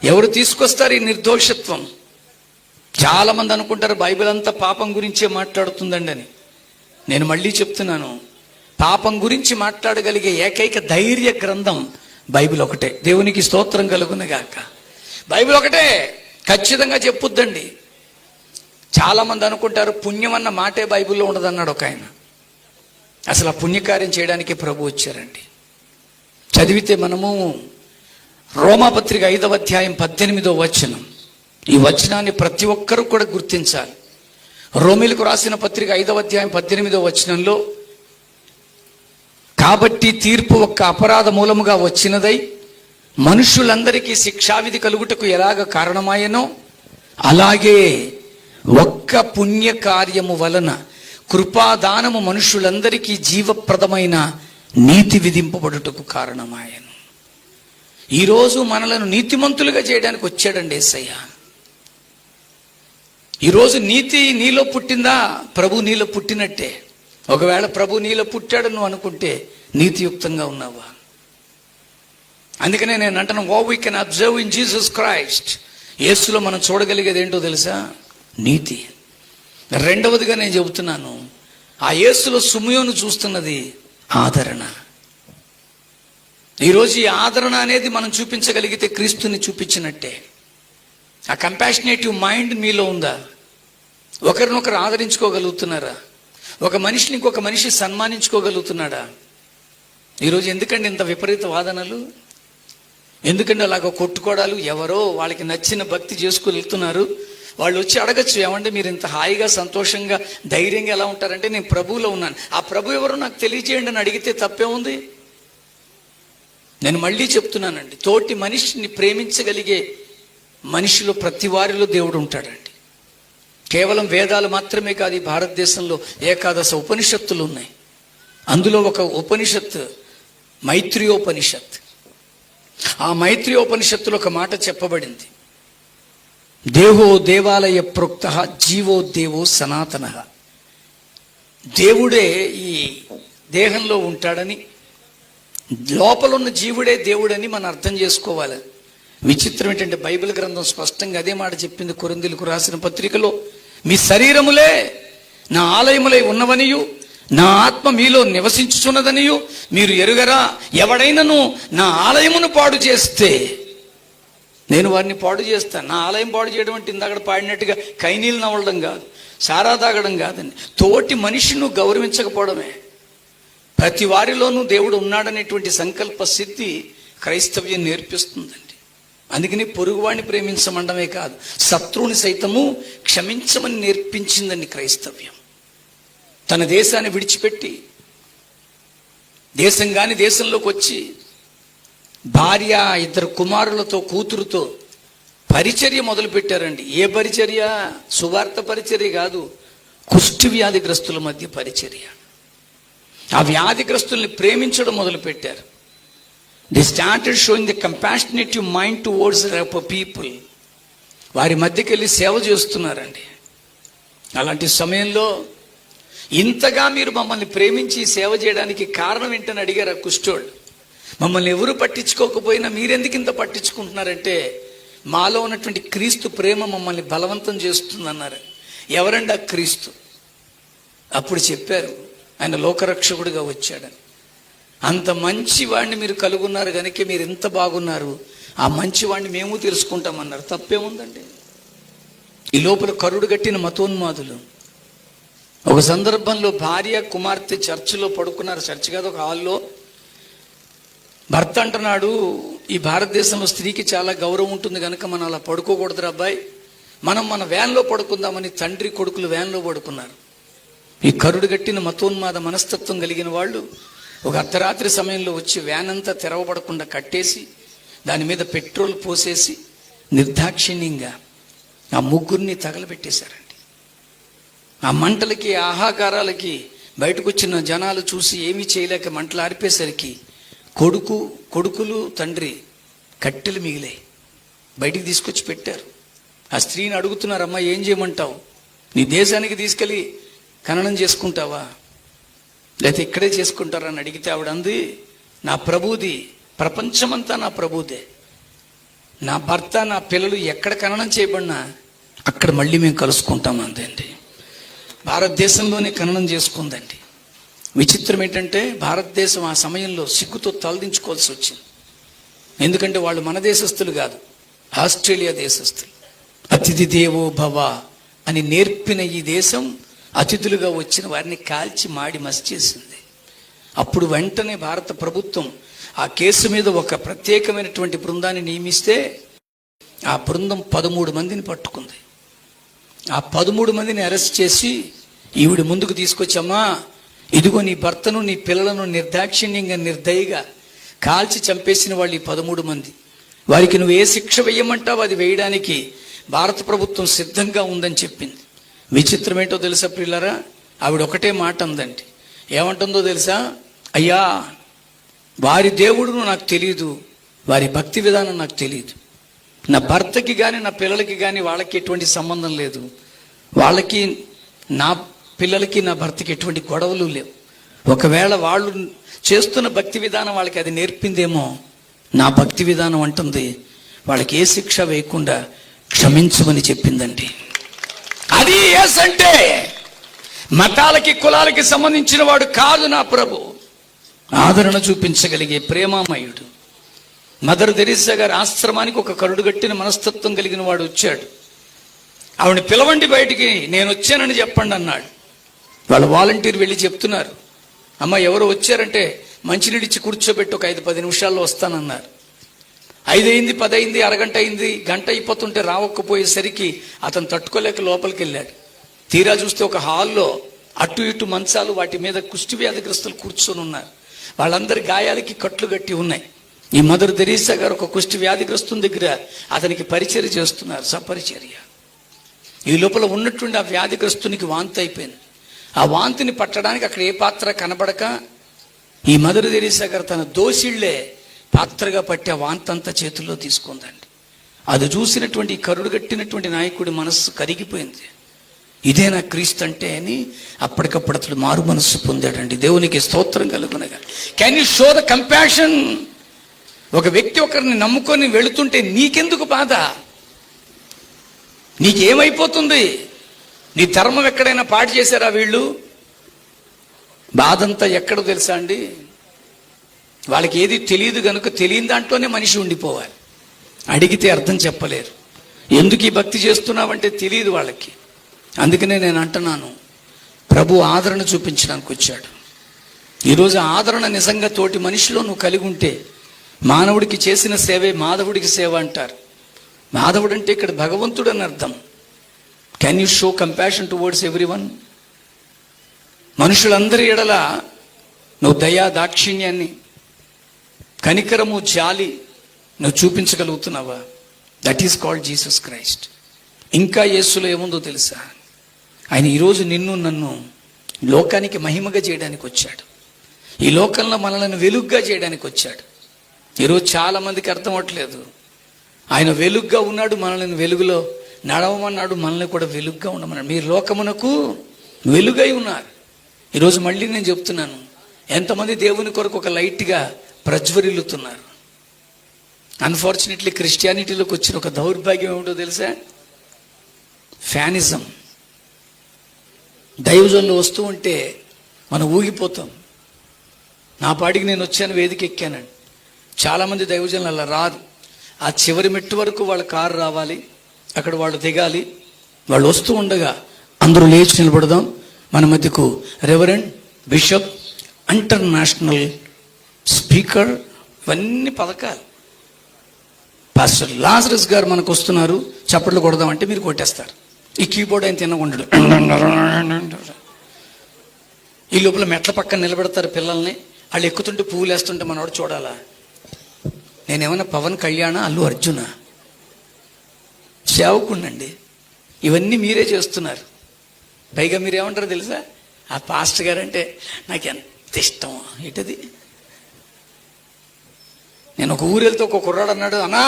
ఎవరు తీసుకొస్తారు ఈ నిర్దోషత్వం? చాలా మంది అనుకుంటారు బైబిల్ అంతా పాపం గురించే మాట్లాడుతుందండి అని. నేను మళ్ళీ చెప్తున్నాను, పాపం గురించి మాట్లాడగలిగే ఏకైక ధైర్య గ్రంథం బైబిల్ ఒకటే. దేవునికి స్తోత్రం కలుగునుగాక. బైబిల్ ఒకటే ఖచ్చితంగా చెప్పుద్దండి. చాలా మంది అనుకుంటారు పుణ్యం అన్న మాటే బైబిల్లో ఉండదన్నాడు ఒక ఆయన. అసలు ఆ పుణ్యకార్యం చేయడానికి ప్రభు వచ్చారండి. చదివితే మనము రోమాపత్రిక 5వ అధ్యాయం 18వ వచనం, ఈ వచనాన్ని ప్రతి ఒక్కరూ కూడా గుర్తించాలి. రోమీలకు రాసిన పత్రిక 5వ అధ్యాయం 18వ వచనంలో, కాబట్టి తీర్పు ఒక్క అపరాధ మూలముగా వచ్చినదై మనుషులందరికీ శిక్షావిధి కలుగుటకు ఎలాగ కారణమాయనో అలాగే ఒక్క పుణ్య కార్యము వలన కృపాదానము మనుషులందరికీ జీవప్రదమైన నీతి విధింపబడుటకు కారణమాయను. ఈరోజు మనలను నీతిమంతులుగా చేయడానికి వచ్చాడండి యేసయ్య. ఈరోజు నీతి నీలో పుట్టిందా? ప్రభు నీలో పుట్టినట్టే. ఒకవేళ ప్రభు నీలో పుట్టాడు నువ్వు అనుకుంటే నీతియుక్తంగా ఉన్నావా? అందుకనే నేను అంటాను, what we can observe in Jesus Christ. యేసులో మనం చూడగలిగేది ఏంటో తెలుసా? నీతి. రెండవదిగా నేను చెబుతున్నాను, ఆ యేసులో సుమయోను చూస్తున్నది ఆదరణ. ఈరోజు ఈ ఆదరణ అనేది మనం చూపించగలిగితే క్రీస్తుని చూపించినట్టే. ఆ కంపాషనేటివ్ మైండ్ మీలో ఉందా? ఒకరినొకరు ఆదరించుకోగలుగుతున్నారా? ఒక మనిషిని ఇంకొక మనిషి సన్మానించుకోగలుగుతున్నాడా? ఈరోజు ఎందుకండి ఇంత విపరీత వాదనలు? ఎందుకంటే అలాగ కొట్టుకోవడాలు? ఎవరో వాళ్ళకి నచ్చిన భక్తి చేసుకువెళ్తున్నారు. వాళ్ళు వచ్చి అడగచ్చు, ఏమంటే మీరు ఇంత హాయిగా సంతోషంగా ధైర్యంగా ఎలా ఉంటారంటే నేను ప్రభువులో ఉన్నాను. ఆ ప్రభు ఎవరో నాకు తెలియజేయండి అని అడిగితే తప్పే ఉంది? నేను మళ్ళీ చెప్తున్నానండి, తోటి మనిషిని ప్రేమించగలిగే మనిషిలో ప్రతి వారిలో దేవుడు ఉంటాడండి. కేవలం వేదాలు మాత్రమే కాదు, ఈ భారతదేశంలో ఏకాదశ ఉపనిషత్తులు ఉన్నాయి. అందులో ఒక ఉపనిషత్తు మైత్రియోపనిషత్. ఆ మైత్రియోపనిషత్తులో ఒక మాట చెప్పబడింది, దేవో దేవాలయ ప్రోక్త జీవో దేవో సనాతన. దేవుడే ఈ దేహంలో ఉంటాడని, లోపల ఉన్న జీవుడే దేవుడని మనం అర్థం చేసుకోవాలి. విచిత్రం ఏంటంటే బైబిల్ గ్రంథం స్పష్టంగా అదే మాట చెప్పింది. కొరింథీయులకు రాసిన పత్రికలో, మీ శరీరములే నా ఆలయములై ఉన్నవనియు నా ఆత్మ మీలో నివసించుచున్నదనియు మీరు ఎరుగరా. ఎవడైనను నా ఆలయమును పాడు చేస్తే నేను వారిని పాడు చేస్తాను. నా ఆలయం పాడు చేయడం అంటే ఇందాక పాడినట్టుగా కైనీళ్ళు నవ్వడం కాదు, సారా తాగడం కాదండి. తోటి మనిషిని గౌరవించకపోవడమే. ప్రతి వారిలోనూ దేవుడు ఉన్నాడనేటువంటి సంకల్ప సిద్ధి క్రైస్తవ్యం నేర్పిస్తుందండి. అందుకని పొరుగువాడిని ప్రేమించమండమే కాదు, శత్రువుని సైతము క్షమించమని నేర్పించిందండి క్రైస్తవ్యం. తన దేశాన్ని విడిచిపెట్టి దేశం కాని దేశంలోకి వచ్చి భార్య, 2 కుమారులతో, కూతురుతో పరిచర్య మొదలు పెట్టారండి. ఏ పరిచర్య? సువార్త పరిచర్య కాదు, కుష్టి వ్యాధిగ్రస్తుల మధ్య పరిచర్య. ఆ వ్యాధిగ్రస్తుల్ని ప్రేమించడం మొదలు పెట్టారు. They started showing the compassionative mind towards people. వారి మధ్యకి వెళ్ళి సేవ చేస్తున్నారండి. అలాంటి సమయంలో ఇంతగా మీరు మమ్మల్ని ప్రేమించి సేవ చేయడానికి కారణం ఏంటని అడిగారు ఆ కుష్ఠోళ్ళు. మమ్మల్ని ఎవరు పట్టించుకోకపోయినా మీరెందుకు ఇంత పట్టించుకుంటున్నారంటే, మాలో ఉన్నటువంటి క్రీస్తు ప్రేమ మమ్మల్ని బలవంతం చేస్తుందన్నారు. ఎవరండి ఆ క్రీస్తు? అప్పుడు చెప్పారు, ఆయన లోకరక్షకుడిగా వచ్చాడని. అంత మంచి వాడిని మీరు కలుగున్నారు కనుక మీరు ఎంత బాగున్నారు, ఆ మంచి వాడిని మేము తెలుసుకుంటామన్నారు. తప్పేముందండి? ఈ లోపల కరుడు గట్టిన మతోన్మాదులు. ఒక సందర్భంలో భార్య, కుమార్తె చర్చిలో పడుకున్నారు. చర్చి కాదు, ఒక హాల్లో. భర్త అంటున్నాడు, ఈ భారతదేశంలో స్త్రీకి చాలా గౌరవం ఉంటుంది కనుక మనం అలా పడుకోకూడదురా అబ్బాయి, మనం మన వ్యాన్లో పడుకుందామని తండ్రి కొడుకులు వ్యాన్లో పడుకున్నారు. ఈ కరుడు గట్టిన మతోన్మాద మనస్తత్వం కలిగిన వాళ్ళు ఒక అర్ధరాత్రి సమయంలో వచ్చి వ్యాన్ అంతా తెరవబడకుండా కట్టేసి దాని మీద పెట్రోల్ పోసేసి నిర్దాక్షిణ్యంగా ఆ ముగ్గురిని తగలబెట్టేశారండి. ఆ మంటలకి, ఆహాకారాలకి బయటకు వచ్చిన జనాలు చూసి ఏమీ చేయలేక మంటలు ఆరిపేసరికి కొడుకులు, తండ్రి కట్టెలు మిగిలాయి. బయటికి తీసుకొచ్చి పెట్టారు. ఆ స్త్రీని అడుగుతున్నారు, అమ్మా ఏం చేయమంటావు? నీ దేశానికి తీసుకెళ్ళి ఖననం చేసుకుంటావా, లేకపోతే ఇక్కడే చేసుకుంటారా అని అడిగితే ఆవిడ అంది, నా ప్రభువుది, ప్రపంచమంతా నా ప్రభువుదే. నా భర్త, నా పిల్లలు ఎక్కడ ఖననం చేయబడినా అక్కడ మళ్ళీ మేము కలుసుకుంటాం అందండి. భారతదేశంలోనే ఖననం చేసుకుందండి. విచిత్రం ఏంటంటే భారతదేశం ఆ సమయంలో సిగ్గుతో తలదించుకోవాల్సి వచ్చింది. ఎందుకంటే వాళ్ళు మన దేశస్తులు కాదు, ఆస్ట్రేలియా దేశస్తులు. అతిథి దేవో భవ అని నేర్పిన ఈ దేశం అతిథులుగా వచ్చిన వారిని కాల్చి మాడి మసి చేసింది. అప్పుడు వెంటనే భారత ప్రభుత్వం ఆ కేసు మీద ఒక ప్రత్యేకమైనటువంటి బృందాన్ని నియమిస్తే ఆ బృందం 13 మందిని పట్టుకుంది. ఆ 13 మందిని అరెస్ట్ చేసి ఈవిడ ముందుకు తీసుకొచ్చమ్మా, ఇదిగో నీ భర్తను, నీ పిల్లలను నిర్దాక్షిణ్యంగా, నిర్దయగా కాల్చి చంపేసిన వాళ్ళు ఈ 13 మంది. వారికి నువ్వు ఏ శిక్ష వేయమంటావు అది వేయడానికి భారత ప్రభుత్వం సిద్ధంగా ఉందని చెప్పింది. విచిత్రం ఏంటో తెలుసా ప్రియులారా? ఆవిడ ఒకటే మాట అందండి. ఏమంటుందో తెలుసా? అయ్యా, వారి దేవుడును నాకు తెలియదు, వారి భక్తి విధానం నాకు తెలియదు. నా భర్తకి కానీ నా పిల్లలకి కానీ వాళ్ళకి ఎటువంటి సంబంధం లేదు. వాళ్ళకి, నా పిల్లలకి, నా భర్తకి ఎటువంటి గొడవలు లేవు. ఒకవేళ వాళ్ళు చేస్తున్న భక్తి విధానం వాళ్ళకి అది నేర్పిందేమో. నా భక్తి విధానం అంటుంది వాళ్ళకి ఏ శిక్ష వేయకుండా క్షమించమని చెప్పిందండి. అది యేసు అంటే. మతాలకి, కులాలకి సంబంధించిన వాడు కాదు నా ప్రభు. ఆదరణ చూపించగలిగే ప్రేమామయుడు. మదర్ తెరీసా గారి ఆశ్రమానికి ఒక కరుడుగట్టిన మనస్తత్వం కలిగిన వాడు వచ్చాడు. ఆవిడని పిలవండి బయటికి, నేను వచ్చానని చెప్పండి అన్నాడు. వాళ్ళ వాలంటీర్ వెళ్ళి చెప్తున్నారు, అమ్మ ఎవరో వచ్చారంటే మంచినీడిచ్చి కూర్చోబెట్టి ఒక 5-10 నిమిషాల్లో వస్తానన్నారు. 5 అయింది, 10 అయింది, అరగంట అయింది, గంట అయిపోతుంటే రావకపోయేసరికి అతను తట్టుకోలేక లోపలికి వెళ్ళాడు. తీరా చూస్తే ఒక హాల్లో అటు ఇటు మంచాలు, వాటి మీద కుష్టి వ్యాధిగ్రస్తులు కూర్చొని ఉన్నారు. వాళ్ళందరి గాయాలకి కట్లు కట్టి ఉన్నాయి. ఈ మదర్ తెరీసా గారు ఒక కుష్టి వ్యాధిగ్రస్తుని దగ్గర అతనికి పరిచర్య చేస్తున్నారు, సపరిచర్య. ఈ లోపల ఉన్నటువంటి ఆ వ్యాధిగ్రస్తునికి వాంతి అయిపోయింది. ఆ వాంతిని పట్టడానికి అక్కడ ఏ పాత్ర కనబడక ఈ మదర్ తెరీసా గారు తన దోసిళ్లే పాత్రగా పట్టి ఆ వాంతి అంతా చేతుల్లో తీసుకుందండి. అది చూసినటువంటి కరుడు కట్టినటువంటి నాయకుడి మనస్సు కరిగిపోయింది. ఇదే నా క్రీస్తు అంటే అని అప్పటికప్పుడు అతడు మారు మనస్సు పొందాడండి. దేవునికి స్తోత్రం కలుగునగా. Can you show the compassion? ఒక వ్యక్తి ఒకరిని నమ్ముకొని వెళుతుంటే నీకెందుకు బాధ? నీకేమైపోతుంది? నీ ధర్మం ఎక్కడైనా పాటు చేశారా వీళ్ళు? బాధంతా ఎక్కడో తెలుసా అండి, వాళ్ళకి ఏది తెలియదు కనుక తెలియని దాంట్లోనే మనిషి ఉండిపోవాలి. అడిగితే అర్థం చెప్పలేరు. ఎందుకు ఈ భక్తి చేస్తున్నావంటే తెలియదు వాళ్ళకి. అందుకనే నేను అంటున్నాను, ప్రభు ఆదరణ చూపించడానికి వచ్చాడు. ఈరోజు ఆదరణ నిజంగా తోటి మనిషిలో నువ్వు కలిగి ఉంటే, మానవుడికి చేసిన సేవే మాధవుడికి సేవ అంటారు. మాధవుడు అంటే ఇక్కడ భగవంతుడు అని అర్థం. Can you show compassion towards everyone? మనుషులందరి ఎడల నువ్వు దయా దాక్షిణ్యాన్ని, కనికరము, జాలి నువ్వు చూపించగలుగుతున్నావా? That is called Jesus Christ. ఇంకా యేసులో ఏముందో తెలుసా? ఆయన ఈరోజు నిన్ను నన్ను లోకానికి మహిమగా చేయడానికి వచ్చాడు. ఈ లోకంలో మనల్ని వెలుగ్గా చేయడానికి వచ్చాడు. ఈరోజు చాలా మందికి అర్థం అవ్వట్లేదు. ఆయన వెలుగ్గా ఉన్నాడు, మనల్ని వెలుగులో నడవమన్నాడు, మనల్ని కూడా వెలుగ్గా ఉండమన్నాడు. మీరు లోకమునకు వెలుగై ఉన్నారు. ఈరోజు మళ్ళీ నేను చెప్తున్నాను, ఎంతమంది దేవుని కొరకు ఒక లైట్గా ప్రజ్వరిల్లుతున్నారు. అన్ఫార్చునేట్లీ క్రిస్టియానిటీలోకి వచ్చిన ఒక దౌర్భాగ్యం ఏమిటో తెలుసా? ఫ్యానిజం. దైవజనులు వస్తూ ఉంటే మనం ఊగిపోతాం. నా పాటికి నేను వచ్చాను, వేదిక ఎక్కానండి. చాలామంది దైవజనులు అలా రారు. ఆ చివరి మెట్టు వరకు వాళ్ళ కారు రావాలి, అక్కడ వాళ్ళు దిగాలి. వాళ్ళు వస్తూ ఉండగా అందరూ లేచి నిలబడదాం, మన మధ్యకు రెవరెండ్, బిషప్, ఇంటర్నేషనల్ స్పీకర్, ఇవన్నీ పథకాలు. పాస్టర్ లాజరస్ గారు మనకు వస్తున్నారు, చప్పట్లు కొడదామంటే మీరు కొట్టేస్తారు. ఈ కీబోర్డ్ ఆయన తినకుండాడు. ఈ లోపల మెట్ల పక్కన నిలబెడతారు పిల్లల్ని. వాళ్ళు ఎక్కుతుంటే పువ్వులు వేస్తుంటే మనవాడు చూడాలా? నేనేమన్నా పవన్ కళ్యాణ, అల్లు అర్జున? సేవకుండండి. ఇవన్నీ మీరే చేస్తున్నారు. పైగా మీరేమంటారు తెలుసా? ఆ పాస్టర్ గారు అంటే నాకు ఎంత ఇష్టం. ఇటది నేను ఒక ఊరు వెళ్తే ఒక కుర్రాడు అన్నాడు, అన్నా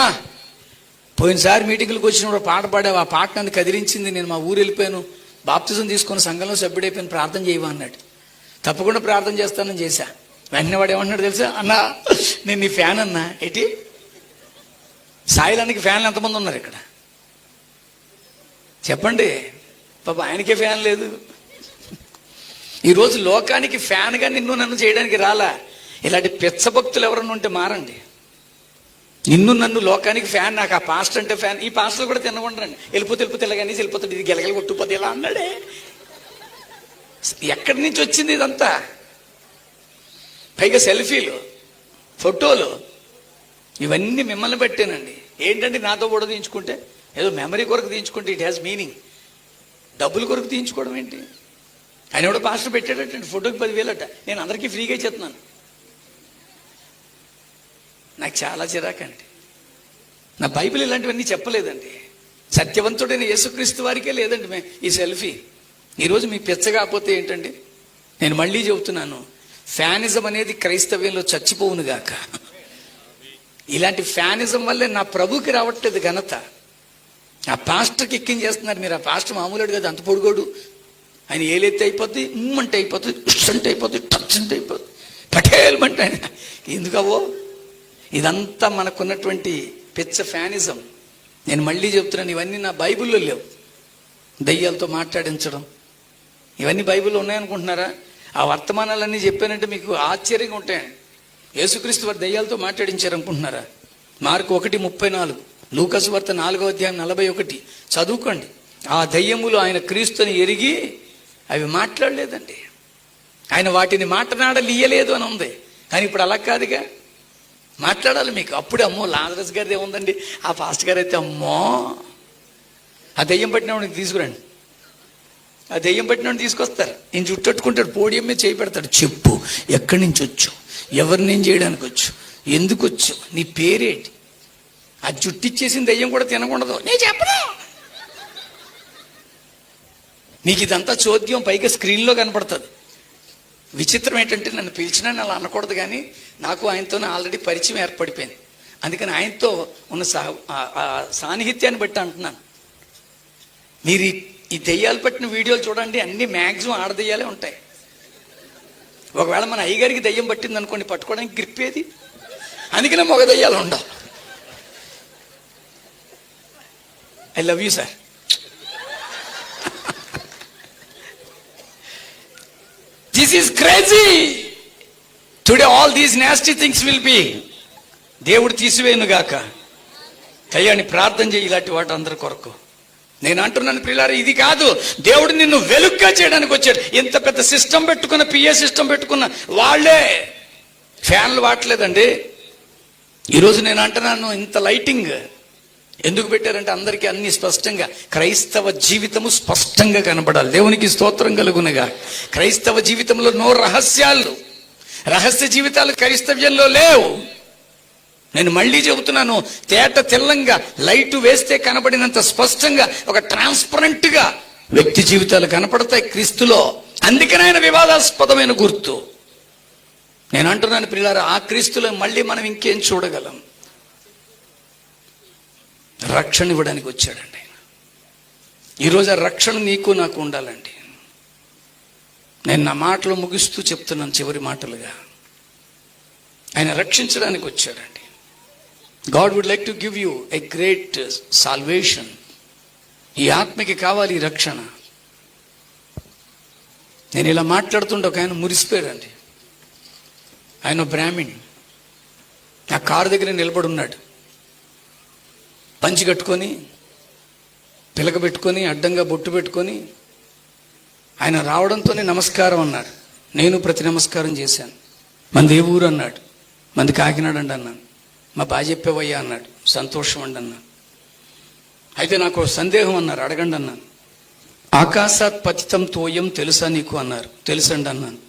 పోయినసారి మీటింగ్లకు వచ్చినప్పుడు పాట పాడావు, ఆ పాట నన్ను కదిలించింది, నేను మా ఊరు వెళ్ళిపోయాను, బాప్తిజం తీసుకొని సంఘంలో సభ్యుడైపోయాను, ప్రార్థన చేయవా అన్నాడు. తప్పకుండా ప్రార్థన చేస్తానని చేశా. వెంటనే వాడు ఏమంటున్నాడు తెలుసా? అన్నా నేను నీ ఫ్యాన్ అన్నా. ఏంటి? సాయిలానికి ఫ్యాన్లు ఎంతమంది ఉన్నారు ఇక్కడ చెప్పండి? పాప ఆయనకే ఫ్యాన్ లేదు. ఈరోజు లోకానికి ఫ్యాన్గా నిన్ను నన్ను చేయడానికి రాలా. ఇలాంటి పిచ్చ భక్తులు ఎవరన్నా ఉంటే మారండి. నిన్ను నన్ను లోకానికి ఫ్యాన్, నాకు ఆ పాస్టర్ అంటే ఫ్యాన్. ఈ పాస్టర్లు కూడా తినకుండారండి. వెళ్ళిపోతే ఇలాగని వెళ్ళిపోతాడు, ఇది గెలగల కొట్టుపోతే ఇలా అన్నాడే. ఎక్కడి నుంచి వచ్చింది ఇదంతా? పైగా సెల్ఫీలు, ఫోటోలు, ఇవన్నీ మిమ్మల్ని పెట్టానండి. ఏంటంటే నాతో కూడా తీయించుకుంటే ఏదో మెమరీ కొరకు తీయించుకుంటే ఇట్ హ్యాస్ మీనింగ్. డబ్బుల కొరకు తీయించుకోవడం ఏంటి? ఆయన కూడా పాస్టర్ పెట్టాడటండి, ఫోటోకి 10,000 నేను అందరికీ ఫ్రీగా ఇచ్చేస్తున్నాను. నాకు చాలా చిరాకండి. నా బైబిల్ ఇలాంటివన్నీ చెప్పలేదండి. సత్యవంతుడైన యేసుక్రీస్తు వారికే లేదండి ఈ సెల్ఫీ. ఈరోజు మీ పిచ్చ కాకపోతే ఏంటండి? నేను మళ్ళీ చెబుతున్నాను, ఫ్యానిజం అనేది క్రైస్తవ్యంలో చచ్చిపోవును గాక. ఇలాంటి ఫ్యానిజం వల్లే నా ప్రభుకి రావట్లేదు ఘనత. ఆ పాస్టర్కి ఎక్కించేస్తున్నారు మీరు. ఆ పాస్టర్ మామూలుడు కదా, అంత పొడుగోడు. ఆయన ఏలెత్తి అయిపోద్ది, అంటే అయిపోతుంది, అంటే అయిపోతుంది, టచ్ అంటే అయిపోతుంది, పటేల్మంటే ఆయన. ఎందుకవో ఇదంతా మనకున్నటువంటి పిచ్చ ఫ్యానిజం. నేను మళ్ళీ చెప్తున్నాను, ఇవన్నీ నా బైబిల్లో లేవు. దయ్యాలతో మాట్లాడించడం ఇవన్నీ బైబిల్లో ఉన్నాయనుకుంటున్నారా? ఆ వర్తమానాలన్నీ చెప్పానంటే మీకు ఆశ్చర్యంగా ఉంటాయండి. యేసుక్రీస్తు వారు దయ్యాలతో మాట్లాడించారనుకుంటున్నారా? మార్కు 1:34, లూకాసు వార్త 4:41 చదువుకోండి. ఆ దయ్యములు ఆయన క్రీస్తుని ఎరిగి అవి మాట్లాడలేదండి. ఆయన వాటిని మాట్లాడలియలేదు అని ఉంది. కానీ ఇప్పుడు అలా కాదుగా, మాట్లాడాలి మీకు. అప్పుడు అమ్మో లాజరస్ గారిది ఏముందండి, ఆ పాస్టర్ గారు అయితే అమ్మో. ఆ దయ్యం పట్టినవాడికి తీసుకురండి. ఆ దెయ్యం పట్టినవాడిని తీసుకొస్తారు. ఈయన చుట్టట్టుకుంటాడు, పోడియం మీద చేయి పెడతాడు. చెప్పు, ఎక్కడి నుంచి వచ్చు, ఎవరినేం చేయడానికి వచ్చు, ఎందుకు వచ్చు, నీ పేరేంటి? ఆ జుట్టిచ్చేసిన దెయ్యం కూడా తినకూడదు. నేను చెప్పను. నీకు ఇదంతా చోద్యం పైగా స్క్రీన్లో కనపడుతుంది. విచిత్రం ఏంటంటే నన్ను పిలిచినా అలా అనకూడదు, కానీ నాకు ఆయనతో ఆల్రెడీ పరిచయం ఏర్పడిపోయింది. అందుకని ఆయనతో ఉన్న సాన్నిహిత్యాన్ని బట్టి అంటున్నాను. మీరు ఈ దెయ్యాలు పట్టిన వీడియోలు చూడండి, అన్ని మ్యాక్సిమం ఆడదెయ్యాలే ఉంటాయి. ఒకవేళ మన అయ్యగారికి దెయ్యం పట్టింది అనుకోండి, పట్టుకోవడానికి గ్రిప్పేది. అందుకనే మగ దెయ్యాలు ఉండవు. I love you sir. This is crazy. Today all these nasty things will be. దేవుడు తీసివేయునుగాక. కళ్యాణి ప్రార్థన చేయి ఇలాంటి వాటి అందరి కొరకు. నేను అంటున్నాను ప్రియులారా, ఇది కాదు, దేవుడు నిన్ను వెలుగ్గా చేయడానికి వచ్చాడు. ఇంత పెద్ద సిస్టమ్ పెట్టుకున్న, పిఏ సిస్టమ్ పెట్టుకున్న వాళ్ళే ఫ్యాన్లు వాడలేదండి. ఈరోజు నేను అంటున్నాను, ఇంత లైటింగ్ ఎందుకు పెట్టారంటే అందరికీ అన్ని స్పష్టంగా, క్రైస్తవ జీవితము స్పష్టంగా కనబడాలి. దేవునికి స్తోత్రం కలుగునగా. క్రైస్తవ జీవితంలో నో రహస్యాలు, రహస్య జీవితాలు క్రైస్తవ్యంలో లేవు. నేను మళ్ళీ చెబుతున్నాను, తేట తెల్లంగా లైటు వేస్తే కనబడినంత స్పష్టంగా ఒక ట్రాన్స్పరెంట్ గా వ్యక్తి జీవితాలు కనపడతాయి క్రీస్తులో. అందుకనే ఆయన వివాదాస్పదమైన గుర్తు. నేను అంటున్నాను ప్రియులారా, ఆ క్రీస్తులో మళ్ళీ మనం ఇంకేం చూడగలం? రక్షణ ఇవ్వడానికి వచ్చాడండి ఆయన. ఈరోజు ఆ రక్షణ నీకు నాకు ఉండాలండి. నేను నా మాటలు ముగిస్తూ చెప్తున్నాను, చివరి మాటలుగా ఆయన రక్షించడానికి వచ్చాడండి. God would like to give you a great salvation. ఈ ఆత్మకి కావాలి ఈ రక్షణ. నేను ఇలా మాట్లాడుతుంటే ఒక ఆయన మురిసిపోయాడండి. ఆయన బ్రాహ్మణ్ నా కారు దగ్గర నిలబడి ఉన్నాడు. పంచి కట్టుకొని, పిలక పెట్టుకొని, అడ్డంగా బొట్టు పెట్టుకొని ఆయన రావడంతోనే నమస్కారం అన్నాడు. నేను ప్రతి నమస్కారం చేశాను. మనది ఏ ఊరు అన్నాడు. మనది కాకినాడ అండి అన్నాను. మా బాగా చెప్పేవయ్యా అన్నాడు. సంతోషం అండి అన్నాను. అయితే నాకు సందేహం అన్నారు, అడగండి అన్నాను. ఆకాశాత్ పతితం తోయం తెలుసా నీకు అన్నారు. తెలుసండి అన్నాను.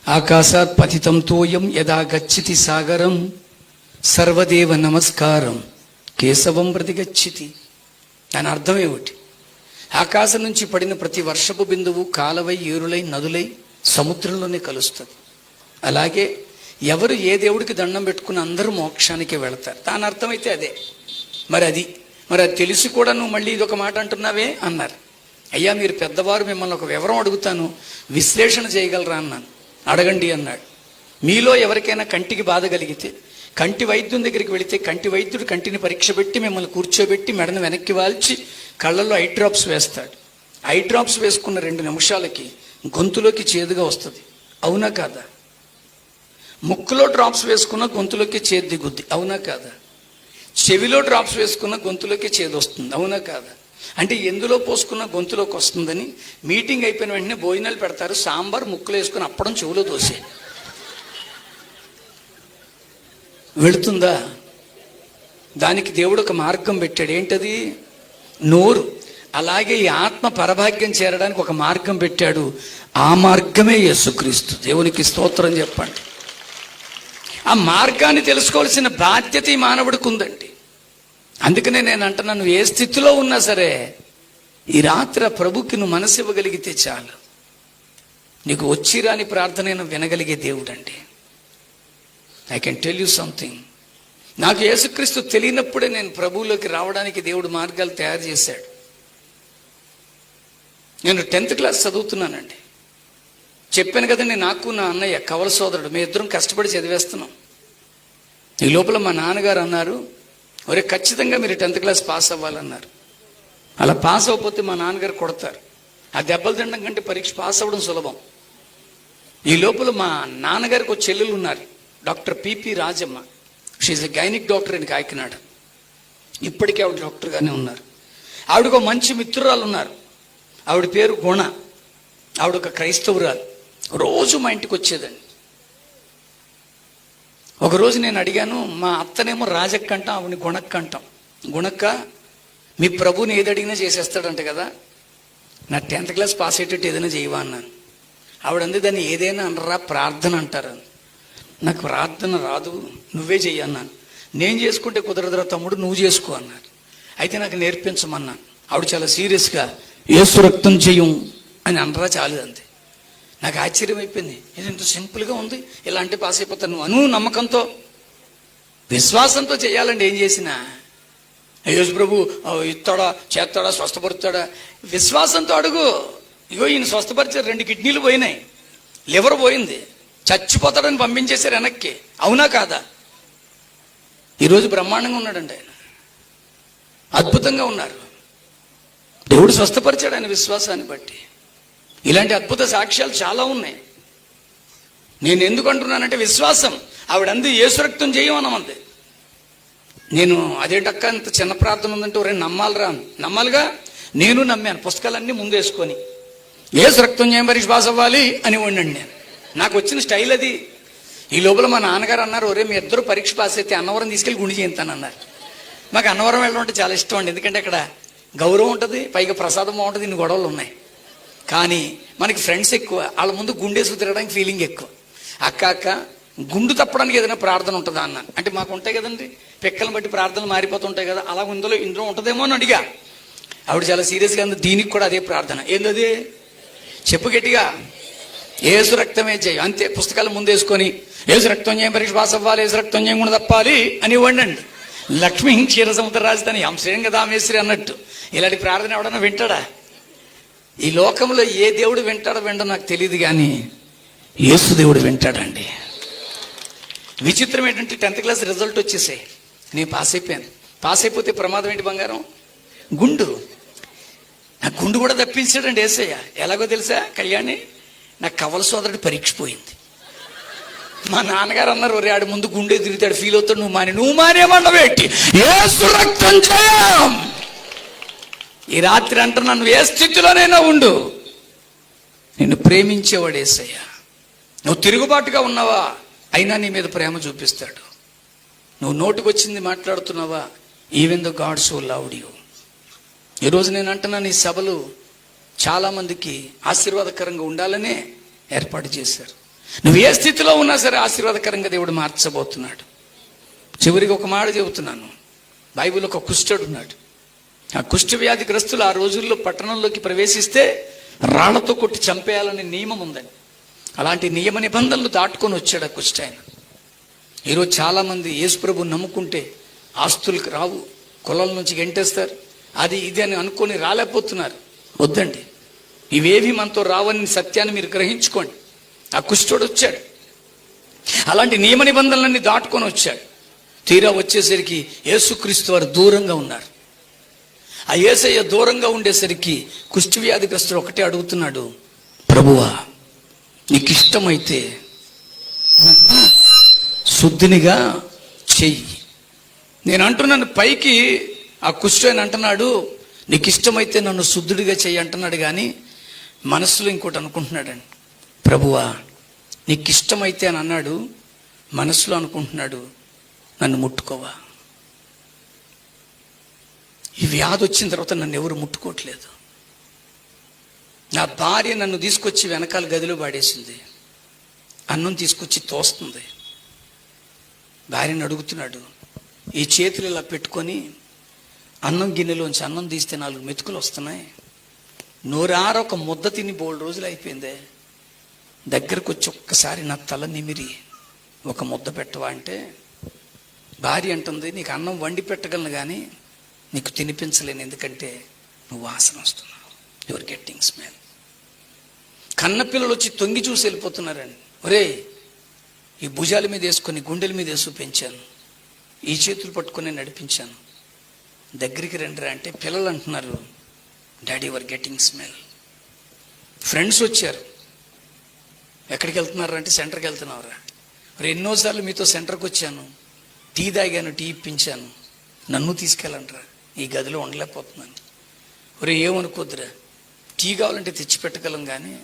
ఆకాశాత్ పతితం తోయం యదా గచ్చితి సాగరం సర్వదేవ నమస్కారం కేశవం ప్రతి గచ్చితి. దాని అర్థం ఏమిటి? ఆకాశం నుంచి పడిన ప్రతి వర్షపు బిందువు కాలవై, ఏరులై, నదులై సముద్రంలోనే కలుస్తుంది. అలాగే ఎవరు ఏ దేవుడికి దండం పెట్టుకుని అందరూ మోక్షానికే వెళతారు. దాని అర్థమైతే అదే. మరి అది తెలిసి కూడా నువ్వు మళ్ళీ ఇదొక మాట అంటున్నావే అన్నారు. అయ్యా మీరు పెద్దవారు, మిమ్మల్ని ఒక వివరం అడుగుతాను, విశ్లేషణ చేయగలరా అన్నాను. అడగండి అన్నాడు. మీలో ఎవరికైనా కంటికి బాధ కలిగితే కంటి వైద్యుని దగ్గరికి వెళితే కంటి వైద్యుడు కంటిని పరీక్ష పెట్టి మిమ్మల్ని కూర్చోబెట్టి మెడను వెనక్కి వాల్చి కళ్ళల్లో ఐ డ్రాప్స్ వేస్తాడు. ఐ డ్రాప్స్ వేసుకున్న 2 నిమిషాలకి గొంతులోకి చేదుగా వస్తుంది. అవునా కాదా? ముక్కులో డ్రాప్స్ వేసుకున్న గొంతులోకి చేదు దిగుద్ది. అవునా కాదా? చెవిలో డ్రాప్స్ వేసుకున్న గొంతులోకి చేదు వస్తుంది. అవునా కాదా? అంటే ఎందులో పోసుకున్న గొంతులోకి వస్తుందని మీటింగ్ అయిపోయిన వెంటనే భోజనాలు పెడతారు. సాంబార్ ముక్కులో వేసుకుని అప్పడం చెవిలో దోసే వెళుతుందా? దానికి దేవుడు ఒక మార్గం పెట్టాడు. ఏంటది? నోరు. అలాగే ఈ ఆత్మ పరభాగ్యం చేరడానికి ఒక మార్గం పెట్టాడు. ఆ మార్గమే యేసుక్రీస్తు. దేవునికి స్తోత్రం చెప్పండి. ఆ మార్గాన్ని తెలుసుకోవాల్సిన బాధ్యత ఈ మానవుడికి ఉందండి. అందుకనే నేను అంటున్నాను, నువ్వు ఏ స్థితిలో ఉన్నా సరే ఈ రాత్రి ప్రభుకి నువ్వు మనసు ఇవ్వగలిగితే చాలు. నీకు వచ్చి రాని ప్రార్థన వినగలిగే దేవుడు అండి. I can tell you something. నాకు యేసుక్రీస్తు తెలియనప్పుడే నేను ప్రభువులోకి రావడానికి దేవుడు మార్గాలు తయారు చేశాడు. నేను 10th క్లాస్ చదువుతున్నానండి. చెప్పాను కదండి, నాకు నా అన్నయ్య కవల సోదరుడు, మేము ఇద్దరం కష్టపడి చదివేస్తున్నాం. ఈ లోపల మా నాన్నగారు అన్నారు, ఒరే ఖచ్చితంగా మీరు 10th క్లాస్ పాస్ అవ్వాలన్నారు. అలా పాస్ అవ్వకపోతే మా నాన్నగారు కొడతారు. ఆ దెబ్బలు తినడం కంటే పరీక్ష పాస్ అవ్వడం సులభం. ఈ లోపల మా నాన్నగారికి ఒక చెల్లెలు ఉన్నారు, doctor P P Rajamma. She's a gynaec doctor in Kakinada. ఇప్పటికీ ఆవిడ డాక్టర్గానే ఉన్నారు. ఆవిడకు ఒక మంచి మిత్రురాలు ఉన్నారు. ఆవిడ పేరు గుణ. ఆవిడ ఒక క్రైస్తవురాలు. రోజు మా ఇంటికి వచ్చేదండి. ఒకరోజు నేను అడిగాను, మా అత్తనేమో రాజక్క అంటాం, ఆవిడని గుణక్క అంటాం. గుణక్క, మీ ప్రభుని ఏది అడిగినా చేసేస్తాడంట కదా, నా 10th క్లాస్ పాస్ అయ్యేటట్టు ఏదైనా చేయవా అన్నాను. ఆవిడ అంది, దాన్ని ఏదైనా అనరా, ప్రార్థన అంటారు. నాకు ప్రార్థన రాదు, నువ్వే చెయ్యి అన్నాను. నేను చేసుకుంటే కుదరదురా తమ్ముడు, నువ్వు చేసుకో అన్నారు. అయితే నాకు నేర్పించమన్నాను. ఆవిడ చాలా సీరియస్గా, యేసు రక్తం చెయ్యం అని అనరా చాలు అంతే. నాకు ఆశ్చర్యం అయిపోయింది, ఇది ఇంత సింపుల్గా ఉంది, ఇలా అంటే పాస్ అయిపోతాను. నువ్వు నమ్మకంతో విశ్వాసంతో చేయాలండి ఏం చేసినా. యేసు ప్రభు ఇస్తాడా, చేస్తాడా, స్వస్థపరుస్తాడా, విశ్వాసంతో అడుగు. ఇగో ఈయన స్వస్థపరిచారు, 2 కిడ్నీలు పోయినాయి, లివర్ పోయింది, చచ్చిపోతాడని పంపించేశారు వెనక్కి. అవునా కాదా? ఈరోజు బ్రహ్మాండంగా ఉన్నాడండి ఆయన, అద్భుతంగా ఉన్నారు. దేవుడు స్వస్థపరిచాడు ఆయన విశ్వాసాన్ని బట్టి. ఇలాంటి అద్భుత సాక్ష్యాలు చాలా ఉన్నాయి. నేను ఎందుకు అంటున్నానంటే విశ్వాసం. ఆవిడ అంది యేసు రక్తం చేయమన్నమంది. నేను అదేంటక్క ఇంత చిన్న ప్రార్థన ఉందంటే ఒరే నమ్మాలిరా, నమ్మాలిగా. నేను నమ్మాను, పుస్తకాలన్నీ ముందేసుకొని యేసు రక్తం చేయమని విశ్వాస అవ్వాలి అని వండండి. నేను నాకు వచ్చిన స్టైల్ అది. ఈ లోపల మా నాన్నగారు అన్నారు, ఒరే మీ ఇద్దరు పరీక్ష పాస్ అయితే అన్నవరం తీసుకెళ్ళి గుండి చేయించానన్నారు. మాకు అన్నవరం వెళ్ళడం అంటే చాలా ఇష్టం అండి, ఎందుకంటే అక్కడ గౌరవం ఉంటుంది, పైగా ప్రసాదం బాగుంటుంది, ఇన్ని గొడవలు ఉన్నాయి. కానీ మనకి ఫ్రెండ్స్ ఎక్కువ, వాళ్ళ ముందు గుండేసుకు తిరగడానికి ఫీలింగ్ ఎక్కువ. అక్క గుండు తప్పడానికి ఏదైనా ప్రార్థన ఉంటుందా అన్నాను. అంటే మాకు ఉంటాయి కదండి, పిక్కలను బట్టి ప్రార్థనలు మారిపోతుంటాయి కదా, అలా ఇందులో ఉంటుందేమో అని అడిగా. ఆవిడ చాలా సీరియస్గా ఉంది, దీనికి కూడా అదే ప్రార్థన. ఏందది చెప్పు గట్టిగా, యేసు రక్తమే చేయి అంతే. పుస్తకాలు ముందేసుకొని యేసు రక్తం చేయం పరీక్ష పాస్ అవ్వాలి, యేసు రక్తం చేయకుండా తప్పాలి అని వండండి. లక్ష్మీ క్షీర సముద్ర రాజధాని అంశం కదా ఆమేశ్వరి అన్నట్టు. ఇలాంటి ప్రార్థన ఎవడన్నా వింటాడా? ఈ లోకంలో ఏ దేవుడు వింటాడో విండో నాకు తెలియదు, కానీ యేసు దేవుడు వింటాడండి. విచిత్రం ఏంటంటే 10th క్లాస్ రిజల్ట్ వచ్చేసాయి, నేను పాస్ అయిపోయాను. పాస్ అయిపోతే ప్రమాదం ఏంటి బంగారం? గుండు. నా గుండు కూడా తప్పించాడండి యేసయ్య. ఎలాగో తెలుసా కళ్యాణి, నా కవల సోదరుడు పరీక్ష పోయింది. మా నాన్నగారు అన్నారు, ఒరే ఆడు ముందు గుండె తిరుగుతాడు, ఫీల్ అవుతాడు, నువ్వు మానేమన్నవేంటి, యేసు రక్తం చేయం. ఈ రాత్రి అంట నన్ను ఏ స్థితిలోనైనా ఉండు, నిన్ను ప్రేమించేవాడు యేసయ్య. నువ్వు తిరుగుబాటుగా ఉన్నావా, అయినా నీ మీద ప్రేమ చూపిస్తాడు. నువ్వు నోటికొచ్చింది మాట్లాడుతున్నావా, even the God so loved you. ఈరోజు నేను అంటున్నాను, ఈ సభలు చాలామందికి ఆశీర్వాదకరంగా ఉండాలనే ఏర్పాటు చేశారు. నువ్వు ఏ స్థితిలో ఉన్నా సరే ఆశీర్వాదకరంగా దేవుడు మార్చబోతున్నాడు. చివరికి ఒక మాట చెబుతున్నాను, బైబిల్ ఒక కుష్ఠుడు ఉన్నాడు. ఆ కుష్ఠ వ్యాధిగ్రస్తులు ఆ రోజుల్లో పట్టణంలోకి ప్రవేశిస్తే రాళ్లతో కొట్టి చంపేయాలనే నియమం ఉందని. అలాంటి నియమ నిబంధనలు దాటుకొని వచ్చాడు ఆ కుష్ఠ ఆయన. ఈరోజు చాలామంది యేసు ప్రభువుని నమ్ముకుంటే ఆస్తులకు రావు, కులాల నుంచి గెంటేస్తారు, అది ఇది అని అనుకొని రాలేకపోతున్నారు. వద్దండి, ఇవేవి మనతో రావని సత్యాన్ని మీరు గ్రహించుకోండి. ఆ కుష్ఠుడు వచ్చాడు, అలాంటి నియమ నిబంధనలన్నీ దాటుకొని వచ్చాడు. తీరా వచ్చేసరికి యేసుక్రీస్తు వారు దూరంగా ఉన్నారు. ఆ యేసయ్య దూరంగా ఉండేసరికి కుష్ఠ వ్యాధిగ్రస్తుడు ఒకటే అడుగుతున్నాడు, ప్రభువా నీకు ఇష్టమైతే శుద్ధినిగా చెయ్యి. నేను అంటున్నాను పైకి, ఆ కుష్ఠుడు అంటున్నాడు నీకు ఇష్టమైతే నన్ను శుద్ధుడిగా చెయ్యి అంటున్నాడు, కానీ మనసులో ఇంకోటి అనుకుంటున్నాడండి, ప్రభువా నీకు ఇష్టమైతే అని అన్నాడు, మనసులో అనుకుంటున్నాడు నన్ను ముట్టుకోవా. ఈ వ్యాధి వచ్చిన తర్వాత నన్ను ఎవరు ముట్టుకోవట్లేదు. నా భార్య నన్ను తీసుకొచ్చి వెనకాల గదిలో పాడేసింది, అన్నం తీసుకొచ్చి తోస్తుంది. భార్యను అడుగుతున్నాడు, ఈ చేతులు ఇలా పెట్టుకొని అన్నం గిన్నెలోంచి అన్నం తీస్తే 4 మెతుకులు వస్తున్నాయి, నోరార ఒక ముద్ద తిని 3 రోజులు అయిపోయిందే, దగ్గరకు వచ్చి ఒక్కసారి నా తల నిమిరి ఒక ముద్ద పెట్టవా అంటే, భార్య అంటుంది నీకు అన్నం వండి పెట్టగలను కానీ నీకు తినిపించలేను, ఎందుకంటే నువ్వు వాసన వస్తున్నావు, యువర్ గెట్టింగ్ స్మెల్. కన్నపిల్లలు వచ్చి తొంగి చూసి వెళ్ళిపోతున్నారండి. ఒరే ఈ భుజాల మీద వేసుకొని గుండెల మీద వేసు పెంచాను, ఈ చేతులు పట్టుకొని నడిపించాను, దగ్గరికి రండిరా అంటే పిల్లలు అంటున్నారు daddy your getting smell. Friends వచ్చారు, ఎక్కడికి వెళ్తున్నారు అంటే సెంటర్కి వెళ్తున్నావురా. ఎన్నోసార్లు మీతో సెంటర్కి వచ్చాను, టీ తాగాను, టీ ఇప్పించాను, నన్ను తీసుకెళ్ళండిరా, ఈ గదిలో ఉండలేకపోతున్నాను. ఒరే ఏమనుకోద్దురా, టీ కావాలంటే తెచ్చిపెట్టగలం కానీ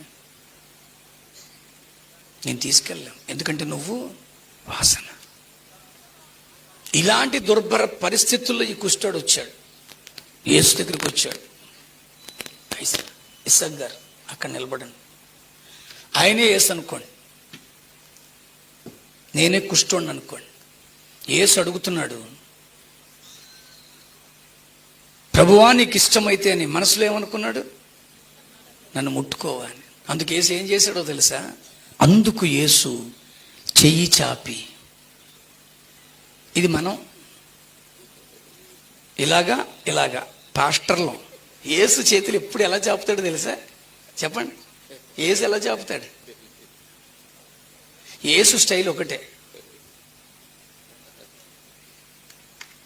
నేను తీసుకెళ్ళాం, ఎందుకంటే నువ్వు వాసన. ఇలాంటి దుర్భర పరిస్థితుల్లో ఈ కుష్ఠుడు వచ్చాడు, యేసు దగ్గరికి వచ్చాడు. ఇస్సాక్ గారు అక్కడ నిలబడండి, ఆయనే యేసు అనుకోండి, నేనే కుష్ఠుడిని అనుకోండి. యేసు అడుగుతున్నాడు, ప్రభువా నీకు ఇష్టమైతే అని. మనసులో ఏమనుకున్నాడు? నన్ను ముట్టుకోవాలి. అందుకు యేసు ఏం చేశాడో తెలుసా? అందుకు యేసు చెయ్యి చాపి, ఇది మనం ఇలాగా పాస్టర్లో యేసు చేతులు ఎప్పుడు ఎలా చాపుతాడు తెలుసా? చెప్పండి, యేసు ఎలా చాపుతాడు? యేసు స్టైల్ ఒకటే.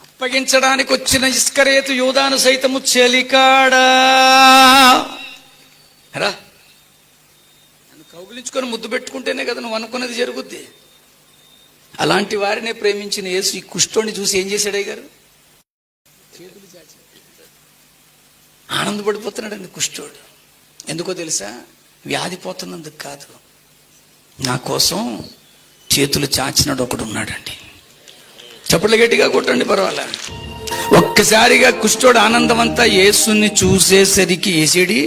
అప్పగించడానికి వచ్చిన ఇస్కరియోతు యూదాను సైతము చెలికాడా రా, నన్ను కౌగిలించుకొని ముద్దు పెట్టుకుంటేనే కదా నువ్వు అనుకున్నది జరుగుద్ది. అలాంటి వారినే ప్రేమించిన యేసు ఈ కుష్ఠోని చూసి ఏం చేశాడే గారు? చేతులు చాచి ఆనందపడిపోతున్నాడండి కుష్ఠోడు. ఎందుకో తెలుసా? వ్యాధి పోతున్నందుకు కాదు, నా కోసం చేతులు చాచినాడు ఒకడు ఉన్నాడండి. చప్పట్లు గట్టిగా కొట్టండి, పర్వాలే. ఒక్కసారిగా కుష్ఠోడు ఆనందం అంతా యేసుని చూసేసరికి ఏసేడి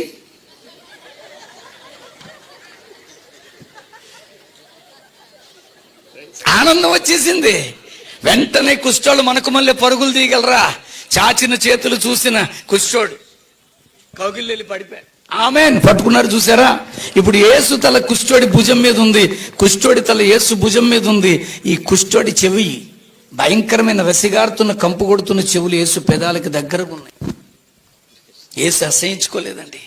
ఆనందం వచ్చేసింది. వెంటనే కుష్ఠోడు మనకు మళ్ళీ పరుగులు తీయగలరా? చాచిన చేతులు చూసిన కుష్ఠోడు కౌగిల్లెళ్ళి పడిపోయాడు. ఆమేన్ పట్టుకున్నారు. చూసారా? ఇప్పుడు యేసు తల కుష్ఠోడి భుజం మీద ఉంది, కుష్ఠోడి తల యేసు భుజం మీద ఉంది. ఈ కుష్ఠోడి చెవి భయంకరమైన రసిగారుతున్న కంపు కొడుతున్న చెవులు యేసు పెదాలకు దగ్గరకు ఉన్నాయి. యేసు అసహించుకోలేదండి,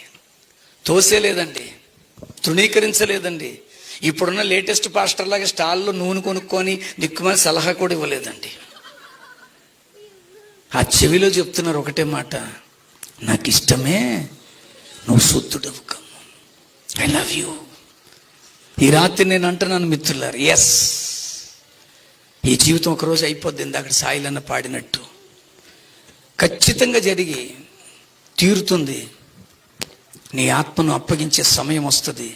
తోసేలేదండి, తృణీకరించలేదండి. ఇప్పుడున్న లేటెస్ట్ పాస్టర్ లాగా స్టాల్లో నూనె కొనుక్కొని దిక్కుమని సలహా కూడా ఇవ్వలేదండి. ఆ చెవిలో చెప్తున్నారు ఒకటే మాట, నాకు ఇష్టమే, నువ్వు శుద్ధుడవు కమ్ము, ఐ లవ్ యూ. ఈ రాత్రి నేను అంటున్నాను మిత్రులారు, ఎస్, ఈ జీవితం ఒకరోజు అయిపోద్ది. ఇందాక సాయిలన్న పాడినట్టు ఖచ్చితంగా జరిగి తీరుతుంది. నీ ఆత్మను అప్పగించే సమయం వస్తుంది.